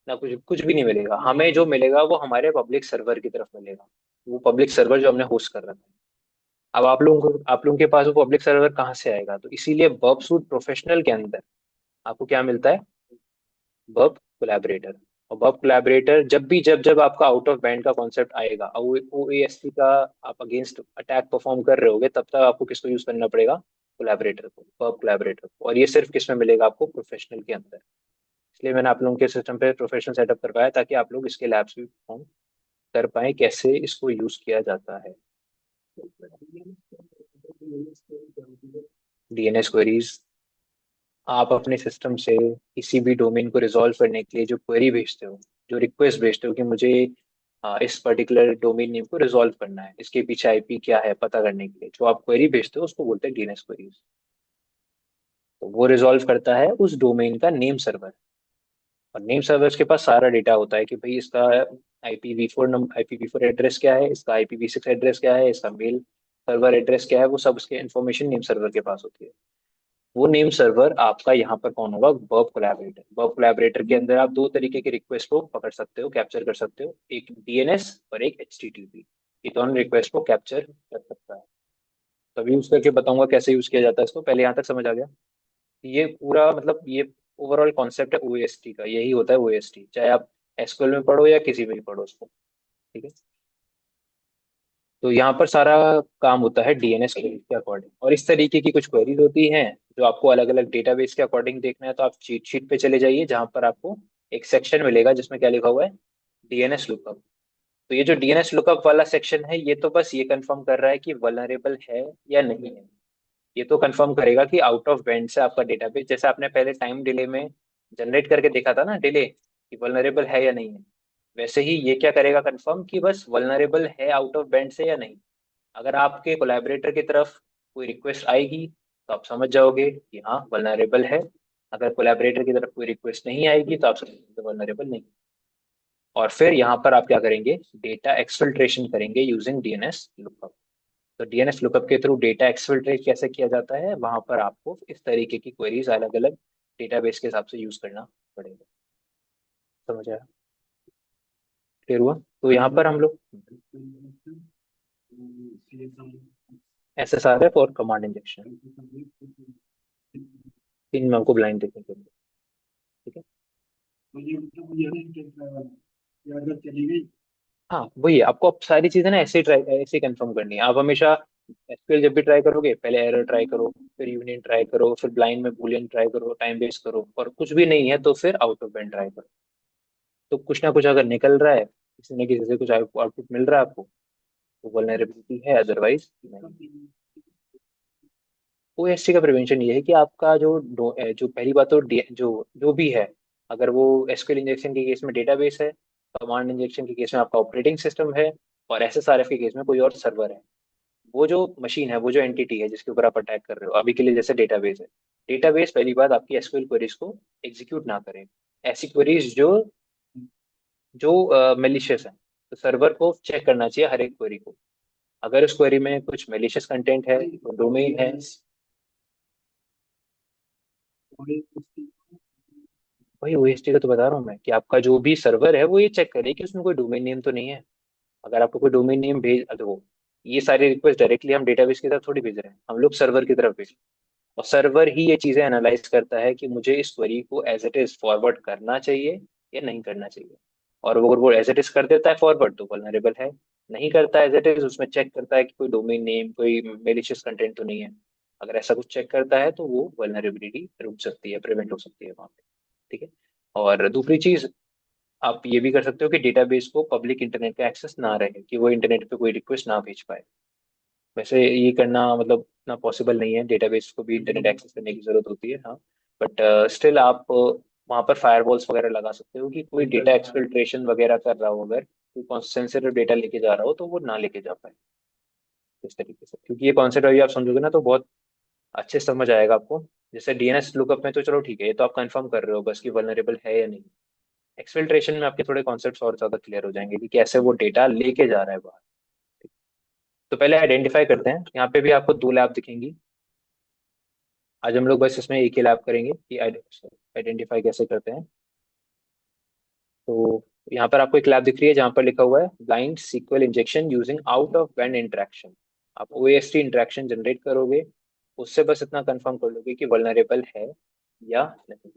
ना कुछ कुछ भी नहीं मिलेगा। हमें जो मिलेगा वो हमारे पब्लिक सर्वर की तरफ मिलेगा, वो पब्लिक सर्वर जो हमने होस्ट कर रखा है। अब आप लोगों के पास वो पब्लिक सर्वर कहाँ से आएगा? तो इसीलिए बर्ब सूट प्रोफेशनल के अंदर आपको क्या मिलता है? Burp collaborator. और बर्ब कोलैबोरेटर जब भी जब आपका आउट ऑफ बैंड का कॉन्सेप्ट आएगा, ओएएसटी का आप अगेंस्ट अटैक परफॉर्म कर रहे होगे, तब तक आपको किसको यूज करना पड़ेगा? कोलैबोरेटर को, बर्ब कोलैबोरेटर को। और ये सिर्फ किस में मिलेगा आपको? प्रोफेशनल के अंदर। इसलिए मैंने आप लोगों के सिस्टम पे प्रोफेशनल सेटअप करवाया, ताकि आप लोग इसके लैब्स भी परफॉर्म कर पाए कैसे इसको यूज किया जाता है। डीएनएस क्वेरीज, आप अपने सिस्टम से किसी भी डोमेन को रिजॉल्व करने के लिए जो क्वेरी भेजते हो, जो रिक्वेस्ट भेजते हो कि मुझे इस पर्टिकुलर डोमेन नेम को रिजॉल्व करना है, इसके पीछे आईपी क्या है पता करने के लिए जो आप क्वेरी भेजते हो, उसको बोलते हैं डीएनएस क्वेरीज। तो वो रिजॉल्व करता है उस डोमेन का नेम सर्वर। और नेम सर्वर के पास सारा डेटा होता है कि भाई इसका IPv4 एड्रेस क्या है, इसका IPv6 एड्रेस क्या है, इसका मेल सर्वर एड्रेस क्या है, वो सब उसके इन्फॉर्मेशन नेम सर्वर के पास होती है। वो नेम सर्वर आपका यहाँ पर कौन होगा? Verb collaborator. बर्ब कोलैबोरेटर के अंदर आप दो तरीके के रिक्वेस्ट को पकड़ सकते हो, कैप्चर कर सकते हो, एक डीएनएस और एक HTTP। ये दोनों रिक्वेस्ट को कैप्चर कर सकता है। तभी यूज करके बताऊंगा कैसे यूज किया जाता है इसको। पहले यहाँ तक समझ आ गया? ये पूरा मतलब ये ओवरऑल कॉन्सेप्ट है ओएसटी का, यही होता है ओएसटी, चाहे आप एसक्यूएल में पढ़ो या किसी में भी पढ़ो उसको। ठीक है। तो यहाँ पर सारा काम होता है डीएनएस क्वेरी के अकॉर्डिंग, और इस तरीके की कुछ क्वेरीज होती हैं जो आपको अलग अलग डेटाबेस के अकॉर्डिंग देखना है, तो आप चीट शीट पे चले जाइए, जहाँ पर आपको एक सेक्शन मिलेगा जिसमें क्या लिखा हुआ है? DNS lookup. तो ये जो डीएनएस लुकअप वाला सेक्शन है, ये तो बस ये कंफर्म कर रहा है कि वल्नरेबल है या नहीं है। ये तो कंफर्म करेगा कि आउट ऑफ बैंड से आपका डेटाबेस, जैसे आपने पहले टाइम डिले में जनरेट करके देखा था ना डिले, कि वल्नरेबल है या नहीं है, वैसे ही ये क्या करेगा कंफर्म कि बस वल्नरेबल है आउट ऑफ बैंड से या नहीं। अगर आपके कोलैबोरेटर की तरफ कोई रिक्वेस्ट आएगी तो आप समझ जाओगे कि हाँ वल्नरेबल है। अगर कोलैबोरेटर की तरफ कोई रिक्वेस्ट नहीं आएगी तो आप समझ वल्नरेबल नहीं। और फिर यहाँ पर आप क्या करेंगे, डेटा एक्सफिल्ट्रेशन करेंगे यूजिंग डीएनएस लुकअप। तो डीएनएस लुकअप के थ्रू डेटा एक्सफिल्ट्रेट कैसे किया जाता है, वहां पर आपको इस तरीके की क्वेरीज अलग अलग डेटाबेस के हिसाब से यूज करना पड़ेगा। समझ आया? क्लियर हुआ? तो यहाँ पर हम लोग SSRF और कमांड इंजेक्शन, तीन में हमको ब्लाइंड देखने को मिले। ठीक है। हाँ वही है, आपको अब सारी चीजें ना ऐसे ट्राई, ऐसे कंफर्म करनी है। आप हमेशा एसक्यूएल जब भी ट्राई करोगे, पहले एरर ट्राई करो, फिर यूनियन ट्राई करो, फिर ब्लाइंड में बूलियन ट्राई करो, टाइम वेस्ट करो, और कुछ भी नहीं है तो फिर आउट ऑफ बैंड ट्राई करो। तो कुछ ना कुछ अगर निकल रहा है, किसी न किसी से कुछ आउटपुट मिल रहा है आपको, तो वल्नरेबिलिटी है, अदरवाइज नहीं। ओएसटी का प्रिवेंशन ये है कि आपका जो पहली बात तो जो जो भी है, अगर वो एसक्यूएल इंजेक्शन के केस में डेटाबेस है, कमांड इंजेक्शन के केस में आपका ऑपरेटिंग सिस्टम है, और एसएसआरएफ के केस में कोई और सर्वर है, वो जो मशीन है, वो जो एंटिटी है जिसके ऊपर आप अटैक कर रहे हो, अभी के लिए जैसे डेटाबेस है, डेटाबेस पहली बात आपकी एसक्यूएल क्वेरीज को एग्जीक्यूट ना करे। ऐसी क्वेरीज जो जो मेलिशियस है, तो सर्वर को चेक करना चाहिए हर एक क्वेरी को। अगर उस क्वेरी में कुछ मेलिशियस कंटेंट है, डोमेन है, वही ओएसटी का तो बता रहा हूँ मैं, कि आपका जो भी सर्वर है वो ये चेक करे कि उसमें कोई डोमेन नेम तो नहीं है। अगर आपको कोई डोमेन नेम भेज, देखो ये सारी रिक्वेस्ट डायरेक्टली हम डेटाबेस की तरफ थोड़ी भेज रहे हैं, हम लोग सर्वर की तरफ भेज रहे हैं। और सर्वर ही ये चीजें एनालाइज करता है कि मुझे इस क्वेरी को एज इट इज फॉरवर्ड करना चाहिए या नहीं करना चाहिए। और वो अगर वो एज इट इज कर देता है फॉरवर्ड तो वल्नरेबल है, नहीं करता एज इट इज, उसमें चेक करता है कि कोई डोमेन नेम, कोई मेलिशियस कंटेंट तो नहीं है, अगर ऐसा कुछ चेक करता है तो वो वल्नरेबिलिटी रुक सकती है, प्रिवेंट हो सकती है वहाँ पे। ठीक है। और दूसरी चीज, आप ये भी कर सकते हो कि डेटाबेस को पब्लिक इंटरनेट का एक्सेस ना रहे, कि वो इंटरनेट पे कोई रिक्वेस्ट ना भेज पाए। वैसे ये करना मतलब इतना पॉसिबल नहीं है, डेटाबेस को भी इंटरनेट एक्सेस करने की जरूरत होती है, हाँ। बट स्टिल आप वहाँ पर फायरवॉल्स वगैरह लगा सकते हो कि कोई डेटा एक्सफिल्ट्रेशन वगैरह कर रहा हो, अगर कोई सेंसिटिव डेटा लेके जा रहा हो तो वो ना लेके जा पाए इस तरीके से। क्योंकि ये कॉन्सेप्ट अभी आप समझोगे ना तो बहुत अच्छे से समझ आएगा आपको। जैसे डीएनएस लुकअप में तो चलो ठीक है, ये तो आप कंफर्म कर रहे हो बस कि वल्नरेबल है या नहीं। एक्सफिल्ट्रेशन में आपके थोड़े कॉन्सेप्ट्स और ज्यादा क्लियर हो जाएंगे कि कैसे वो डेटा लेके जा रहा है बाहर। तो पहले आइडेंटिफाई करते हैं, यहाँ पे भी आपको दो लैब दिखेंगी। आज हम लोग बस इसमें एक ही लैब करेंगे कि आइडेंटिफाई कैसे करते हैं। तो यहाँ पर आपको एक लैब दिख रही है जहाँ पर लिखा हुआ है blind sequel injection using out of band interaction. आप ओएसटी इंटरेक्शन जनरेट करोगे, उससे बस इतना कंफर्म कर लोगे कि वल्नरेबल है या नहीं।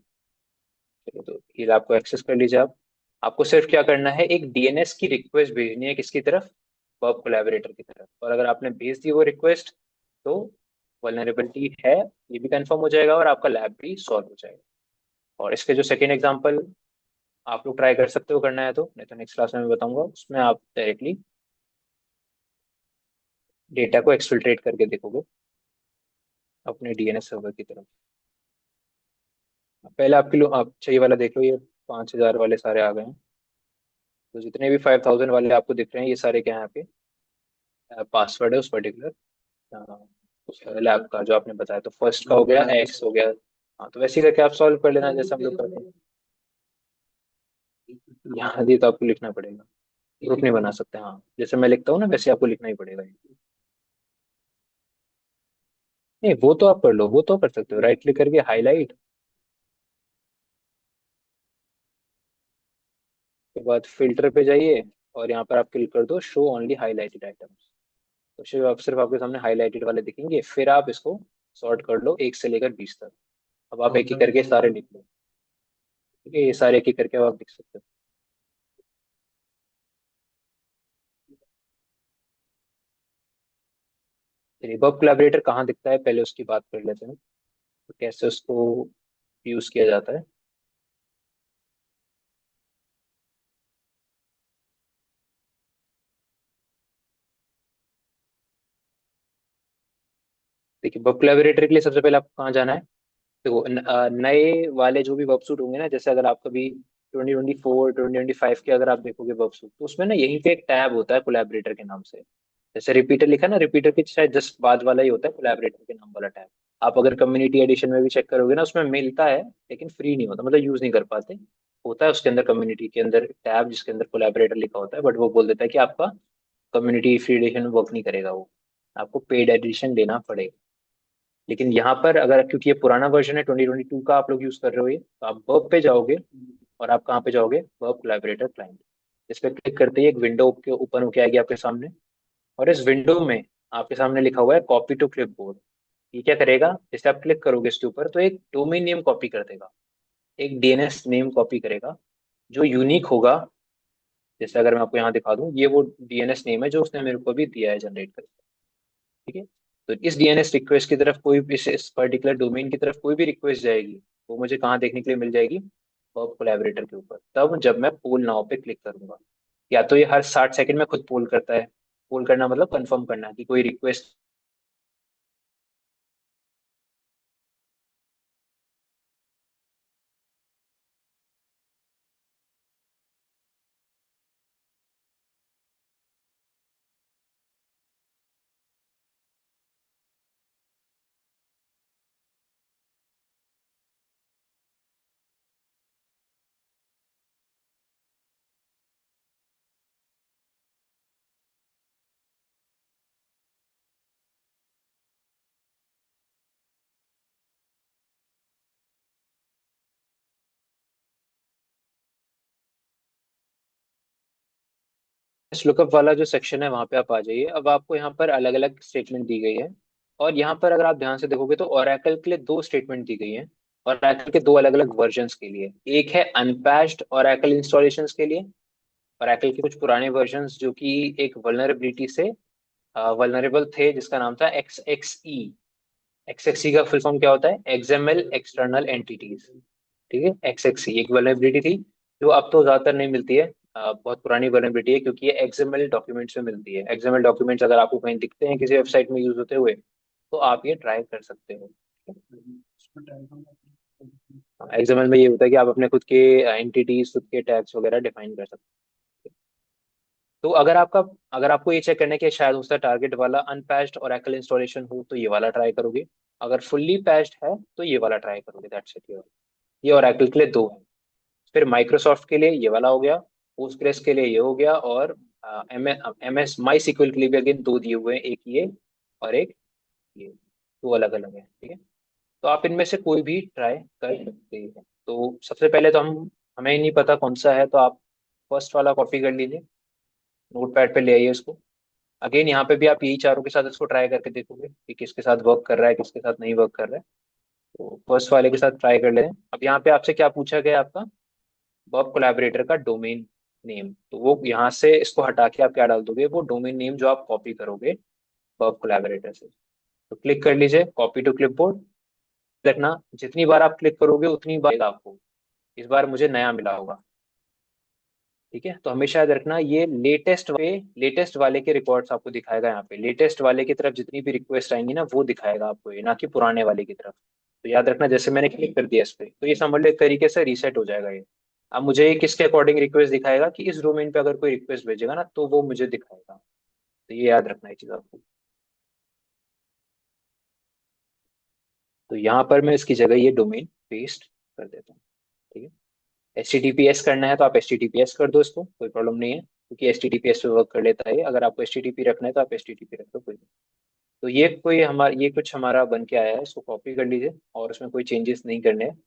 चलिए, तो ये लैब को एक्सेस कर लीजिए आप। आपको सिर्फ क्या करना है, एक डीएनएस की रिक्वेस्ट भेजनी है, किसकी तरफ, वर्ब कोलैबोरेटर की तरफ। और अगर आपने भेज दी वो रिक्वेस्ट, तो वल्नरेबिलिटी है ये भी कंफर्म हो जाएगा और आपका लैब भी सॉल्व हो जाएगा। और इसके जो सेकेंड एग्जांपल आप लोग ट्राई कर सकते हो, करना है तो, नहीं तो नेक्स्ट क्लास में मैं बताऊंगा, उसमें आप डायरेक्टली डेटा को एक्सफिल्ट्रेट करके देखोगे अपने डीएनएस सर्वर की तरफ। पहले आपके लो आप चाहिए वाला देख लो, ये 5,000 वाले सारे आ गए हैं। तो जितने भी 5,000 वाले आपको दिख रहे हैं, ये सारे क्या है यहाँ पे पासवर्ड है उस पर्टिकुलर उस लैब का जो आपने बताया। तो फर्स्ट का हो गया, एक्स हो गया। हाँ तो वैसे ही करके आप सॉल्व कर लेना जैसे हम लोग करते हैं। यहाँ ये तो आपको लिखना पड़ेगा, ग्रुप नहीं बना सकते, हाँ जैसे मैं लिखता हूँ ना वैसे आपको लिखना ही पड़ेगा। नहीं वो तो आप कर लो, वो तो कर सकते हो, राइट क्लिक करके हाईलाइट के बाद फिल्टर पे जाइए, और यहाँ पर आप क्लिक कर दो शो ओनली हाईलाइटेड आइटम्स। तो सिर्फ आपके सामने हाईलाइटेड वाले दिखेंगे, फिर आप इसको सॉर्ट कर लो 1 से लेकर 20 तक। अब आप एक एक करके सारे लिख लो। ठीक है, ये सारे एक एक करके अब आप लिख सकते हो। चलिए, वर्ब कोलैबोरेटर कहाँ दिखता है पहले उसकी बात कर लेते हैं, तो कैसे उसको यूज किया जाता है। देखिए वर्ब कोलैबोरेटर के लिए सबसे पहले आपको कहाँ जाना है। देखो नए वाले जो भी वर्ब सूट होंगे ना, जैसे अगर आप कभी 2024 2025 के अगर आप देखोगे वर्ब सूट, तो उसमें ना यहीं पे एक टैब होता है कोलैबोरेटर के नाम से। जैसे रिपीटर लिखा है ना, रिपीटर के शायद जस्ट बाद वाला ही होता है कोलैबोरेटर के नाम वाला टैब। आप अगर कम्युनिटी एडिशन में भी चेक करोगे ना, उसमें मिलता है लेकिन फ्री नहीं होता, मतलब यूज नहीं कर पाते। होता है उसके अंदर कम्युनिटी के अंदर टैब जिसके अंदर कोलैबोरेटर लिखा होता है, बट वो बोल देता है कि आपका कम्युनिटी फ्री एडिशन में वर्क नहीं करेगा वो, आपको पेड एडिशन लेना पड़ेगा। लेकिन यहाँ पर अगर, क्योंकि ये पुराना वर्जन है 2022 का आप लोग यूज कर रहे हो ये, तो आप वर्ब पे जाओगे और आप कहाँ पे जाओगे, वर्ब कोलैबोरेटर क्लाइंट। इस पे क्लिक करते ही एक विंडो के ओपन होके आएगी आपके सामने। और इस विंडो में आपके सामने लिखा हुआ है कॉपी टू क्लिपबोर्ड। ये क्या करेगा, जैसे आप क्लिक करोगे इसके ऊपर तो एक डोमेन नेम कॉपी कर देगा, एक डीएनएस नेम कॉपी करेगा जो यूनिक होगा। जैसे अगर मैं आपको यहाँ दिखा दूं, ये वो डीएनएस नेम है जो उसने मेरे को भी दिया है जनरेट करके। ठीक है। तो इस डीएनएस रिक्वेस्ट की तरफ कोई भी, इस पर्टिकुलर डोमेन की तरफ कोई भी रिक्वेस्ट जाएगी, वो मुझे कहाँ देखने के लिए मिल जाएगी, वर्ब कोलैबोरेटर के ऊपर, तब जब मैं पोल नाउ पे क्लिक करूंगा। या तो ये हर 60 सेकंड में खुद पोल करता है। पोल करना मतलब कंफर्म करना कि कोई रिक्वेस्ट। इस लुकअप वाला जो सेक्शन है वहां पे आप आ जाइए। अब आपको यहाँ पर अलग अलग स्टेटमेंट दी गई है। और यहाँ पर अगर आप ध्यान से देखोगे तो ओरेकल के लिए दो स्टेटमेंट दी गई है। ओरेकल के दो अलग अलग वर्जन्स के लिए, एक है अनपैच्ड ओरेकल इंस्टॉलेशंस के लिए। ओरेकल के कुछ पुराने वर्जन्स जो कि एक वल्नरेबिलिटी से वल्नरेबल थे, जिसका नाम था एक्सएक्सई। एक्सएक्सई का फुल फॉर्म क्या होता है, एक्सएमएल एक्सटर्नल एंटिटीज। ठीक है, एक्सएक्सई एक वल्नरेबिलिटी थी जो अब तो ज्यादातर नहीं मिलती है। बहुत पुरानी वल्नरेबिलिटी है, क्योंकि ये एक्सएमएल डॉक्यूमेंट्स में मिलती है। एक्सएमएल डॉक्यूमेंट्स अगर आपको कहीं दिखते हैं किसी वेबसाइट में यूज होते हुए, तो आप ये ट्राई कर सकते हो। एक्सएमएल में ये होता है कि आप अपने खुद के एंटिटीज, खुद के टैग्स वगैरह डिफाइन कर सकते हैं। तो अगर आपको ये चेक करना है कि शायद उसका टारगेट वाला अनपैच्ड और एकल इंस्टॉलेशन हो, तो ये वाला ट्राई करोगे। अगर फुल्ली पैच्ड है तो ये वाला ट्राई करोगे। That's it. ये ओरेकल के लिए दो है। फिर माइक्रोसॉफ्ट के लिए ये वाला हो गया, पोस्टग्रेस के लिए ये हो गया, और एम एस माई सिक्वल के लिए भी अगेन दो दिए हुए हैं, एक ये और एक ये। दो अलग अलग है। ठीक है। तो आप इनमें से कोई भी ट्राई कर सकते हैं। तो सबसे पहले तो हमें ही नहीं पता कौन सा है, तो आप फर्स्ट वाला कॉपी कर लीजिए, नोट पैड पे ले आइए उसको। अगेन यहाँ पे भी आप यही चारों के साथ इसको ट्राई करके देखोगे कि किसके साथ वर्क कर रहा है, किसके साथ नहीं वर्क कर रहा है। तो फर्स्ट वाले के साथ ट्राई कर लें। अब यहाँ पे आपसे क्या पूछा गया, आपका वर्ब कोलैबोरेटर का डोमेन नेम। तो वो यहाँ से इसको हटा के आप क्या डाल दोगे, वो डोमेन नेम जो आप कॉपी करोगे वर्ब कोलैबोरेटर से। तो क्लिक कर लीजिए कॉपी टू क्लिपबोर्ड। देखना जितनी बार आप क्लिक करोगे उतनी बार आपको, इस बार मुझे नया मिला होगा। ठीक है। तो हमेशा याद रखना, ये लेटेस्ट वाले के रिकॉर्ड्स आपको दिखाएगा। यहाँ पे लेटेस्ट वाले की तरफ जितनी भी रिक्वेस्ट आएंगी ना, वो दिखाएगा आपको ये, ना कि पुराने वाले की तरफ। तो याद रखना, जैसे मैंने क्लिक कर दिया इस पे, तो ये समझ लो एक तरीके से रीसेट हो जाएगा ये। अब मुझे ये किसके अकॉर्डिंग रिक्वेस्ट दिखाएगा, कि इस डोमेन पे अगर कोई रिक्वेस्ट भेजेगा ना, तो वो मुझे दिखाएगा। तो ये याद रखना ये चीज आपको। तो यहाँ पर मैं इसकी जगह ये डोमेन पेस्ट कर देता हूँ। ठीक है। HTTPS करना है तो आप HTTPS कर दो, इसको कोई प्रॉब्लम नहीं है, क्योंकि HTTPS पे वर्क कर लेता है। अगर आपको HTTP रखना है तो आप HTTP रख दो, कोई नहीं। तो ये कुछ हमारा बन के आया है, इसको कॉपी कर लीजिए और उसमें कोई चेंजेस नहीं करने हैं।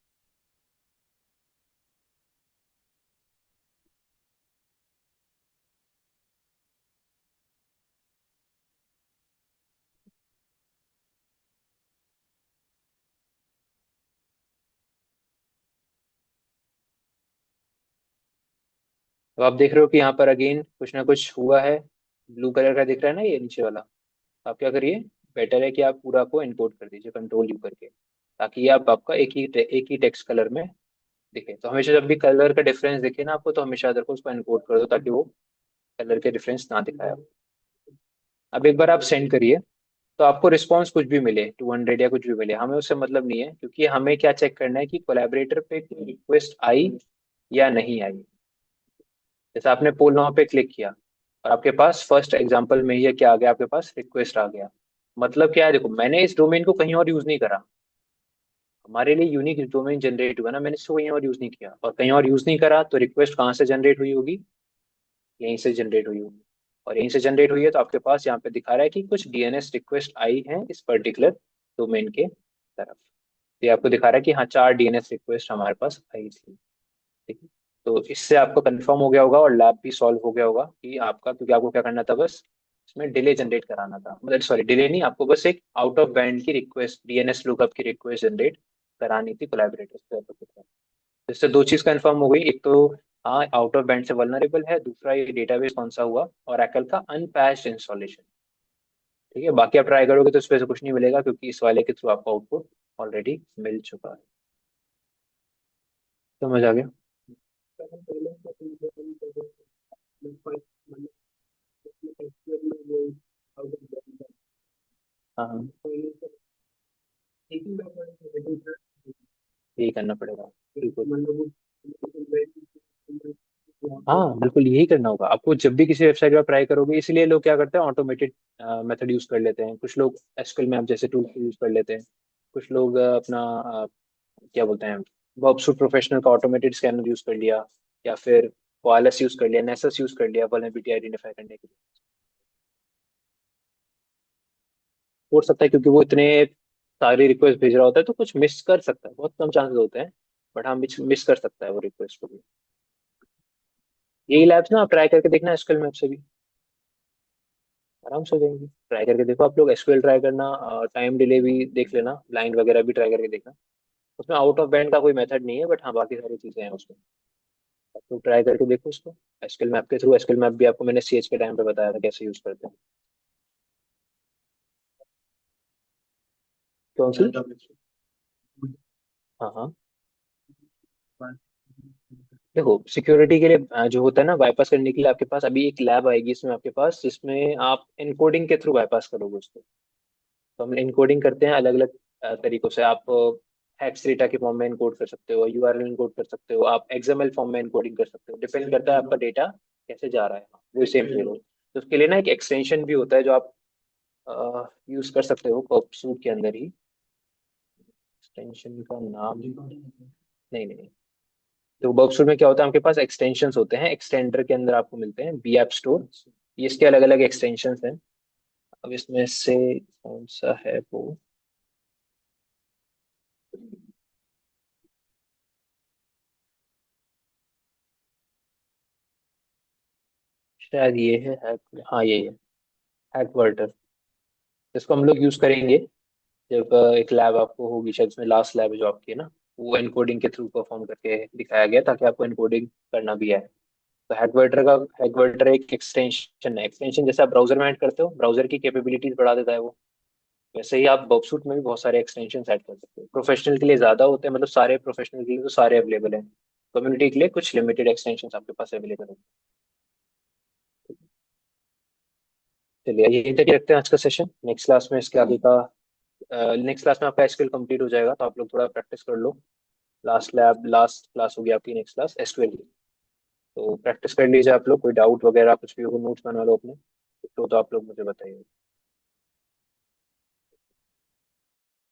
तो आप देख रहे हो कि यहाँ पर अगेन कुछ ना कुछ हुआ है। ब्लू कलर का दिख रहा है ना ये नीचे वाला। आप क्या करिए, बेटर है कि आप पूरा को इनकोड कर दीजिए कंट्रोल यू करके, ताकि ये आपका एक ही टेक्स्ट कलर में दिखे। तो हमेशा जब भी कलर का डिफरेंस दिखे ना आपको, तो हमेशा याद रखो उसको इनकोड कर दो, ताकि वो कलर के डिफरेंस ना दिखाए आपको। अब एक बार आप सेंड करिए। तो आपको रिस्पॉन्स कुछ भी मिले, 200 या कुछ भी मिले, हमें उससे मतलब नहीं है, क्योंकि हमें क्या चेक करना है कि कोलैबोरेटर पे कोई रिक्वेस्ट आई या नहीं आई। जैसे आपने पोल नाउ पे क्लिक किया और आपके पास फर्स्ट एग्जांपल में ये क्या आ गया, आपके पास रिक्वेस्ट आ गया। मतलब क्या है, देखो मैंने इस डोमेन को कहीं और यूज नहीं करा, हमारे लिए यूनिक डोमेन जनरेट हुआ ना, मैंने इसको कहीं और यूज नहीं किया, और कहीं और यूज नहीं करा तो रिक्वेस्ट कहाँ से जनरेट हुई होगी, यहीं से जनरेट हुई होगी। और यहीं से जनरेट हुई है तो आपके पास यहाँ पे दिखा रहा है कि कुछ डीएनएस रिक्वेस्ट आई है इस पर्टिकुलर डोमेन के तरफ। तो ये आपको दिखा रहा है कि हाँ 4 डीएनएस रिक्वेस्ट हमारे पास आई थी। ठीक है, तो इससे आपको कंफर्म हो गया होगा और लैब भी सॉल्व हो गया होगा कि आपका, क्योंकि आपको क्या करना था, बस इसमें डिले जनरेट कराना था, मतलब सॉरी डिले नहीं, आपको बस एक आउट ऑफ बैंड की रिक्वेस्ट, डीएनएस लुकअप की रिक्वेस्ट जनरेट करानी थी कोलैबोरेटर्स के तरफ। इससे दो चीज कंफर्म हो गई, एक तो हाँ आउट ऑफ बैंड से वल्नरेबल है, दूसरा ये डेटाबेस कौन सा हुआ, ओरेकल का अनपैच्ड इंस्टॉलेशन। ठीक है, बाकी आप ट्राई करोगे तो इस पे से कुछ नहीं मिलेगा, क्योंकि इस वाले के थ्रू आपको आउटपुट ऑलरेडी मिल चुका है। समझ आ गया? हाँ हाँ, यही करना पड़ेगा, बिल्कुल। हाँ बिल्कुल यही करना होगा आपको जब भी किसी वेबसाइट पर ट्राई करोगे, इसलिए लोग क्या करते हैं, ऑटोमेटेड मेथड यूज कर लेते हैं, कुछ लोग एसक्यूएल मैप जैसे टूल यूज कर लेते हैं, कुछ लोग अपना क्या बोलते हैं, वर्बसूट प्रोफेशनल का ऑटोमेटेड स्कैनर यूज कर लिया, या फिर वायरलेस यूज कर लिया, नेसस यूज कर लिया वल्नरेबिलिटी आइडेंटिफाई करने के लिए। हो सकता है क्योंकि वो इतने सारी रिक्वेस्ट भेज रहा होता है तो कुछ मिस कर सकता है, बहुत कम चांसेस होते हैं, बट हाँ मिस कर सकता है वो रिक्वेस्ट को भी। यही लैब्स ना आप ट्राई करके देखना एसक्यूएल मैप से भी आराम से हो जाएंगे, ट्राई करके देखो आप लोग, एसक्यूएल ट्राई करना, टाइम डिले भी देख लेना, ब्लाइंड वगैरह भी ट्राई करके देखना। उसमें आउट ऑफ बैंड का कोई मेथड नहीं है, बट हाँ बाकी सारी चीजें हैं उसमें, आप लोग ट्राई करके देखो उसको एसक्यूएल मैप के थ्रू। एसक्यूएल मैप भी आपको मैंने सीएच के टाइम पे बताया था कैसे यूज करते हैं। कौन सी? हाँ हाँ, देखो सिक्योरिटी के लिए जो होता है ना, बाईपास करने के लिए आपके पास अभी एक लैब आएगी इसमें आपके पास, जिसमें आप इनकोडिंग के थ्रू बाईपास करोगे उसको। तो हम इनकोडिंग करते हैं अलग अलग तरीकों से। आप हेक्स डेटा के फॉर्म में इनकोड कर सकते हो, यूआरएल इनकोड कर सकते हो, आप एक्सएमएल फॉर्म में इनकोडिंग कर सकते हो, डिपेंड करता है आपका डेटा कैसे जा रहा है, वो सेम करो। तो उसके लिए ना एक एक्सटेंशन भी होता है जो आप यूज कर सकते हो कर्व सूट के अंदर ही। एक्सटेंशन का नाम नहीं नहीं, तो वर्कस्टोर में क्या होता है, आपके पास एक्सटेंशंस होते हैं, एक्सटेंडर के अंदर आपको मिलते हैं, बी ऐप स्टोर, ये इसके अलग अलग एक्सटेंशंस हैं। अब इसमें से कौन सा है वो, शायद ये है हैक, हाँ ये है हैकवर्टर। इसको हम लोग यूज करेंगे जब एक लैब आपको होगी, शायद इसमें लास्ट लैब है जो आपकी है ना, वो एनकोडिंग के थ्रू परफॉर्म करके दिखाया गया ताकि आपको एनकोडिंग करना भी है। तो हैकवर्टर एक एक्सटेंशन है, एक्सटेंशन जैसे आप ब्राउजर में ऐड करते हो, ब्राउजर की कैपेबिलिटीज बढ़ा देता है वो, वैसे ही आप बॉक्सूट में भी बहुत सारे एक्सटेंशन ऐड कर सकते हो। प्रोफेशनल के लिए ज्यादा होते हैं, मतलब सारे प्रोफेशनल के लिए तो सारे अवेलेबल हैं, कम्युनिटी के लिए कुछ लिमिटेड एक्सटेंशन आपके पास अवेलेबल है। चलिए यही तक रखते हैं आज का सेशन, नेक्स्ट क्लास में इसके आगे का, नेक्स्ट क्लास में आपका एसक्यूएल कंप्लीट हो जाएगा तो आप लोग थोड़ा प्रैक्टिस कर लो। लास्ट क्लास होगी आपकी, नेक्स्ट क्लास एसक्यूएल की, तो प्रैक्टिस कर लीजिए आप लोग, कोई डाउट वगैरह कुछ भी हो नोट्स बना लो अपने, तो आप लोग मुझे बताइए।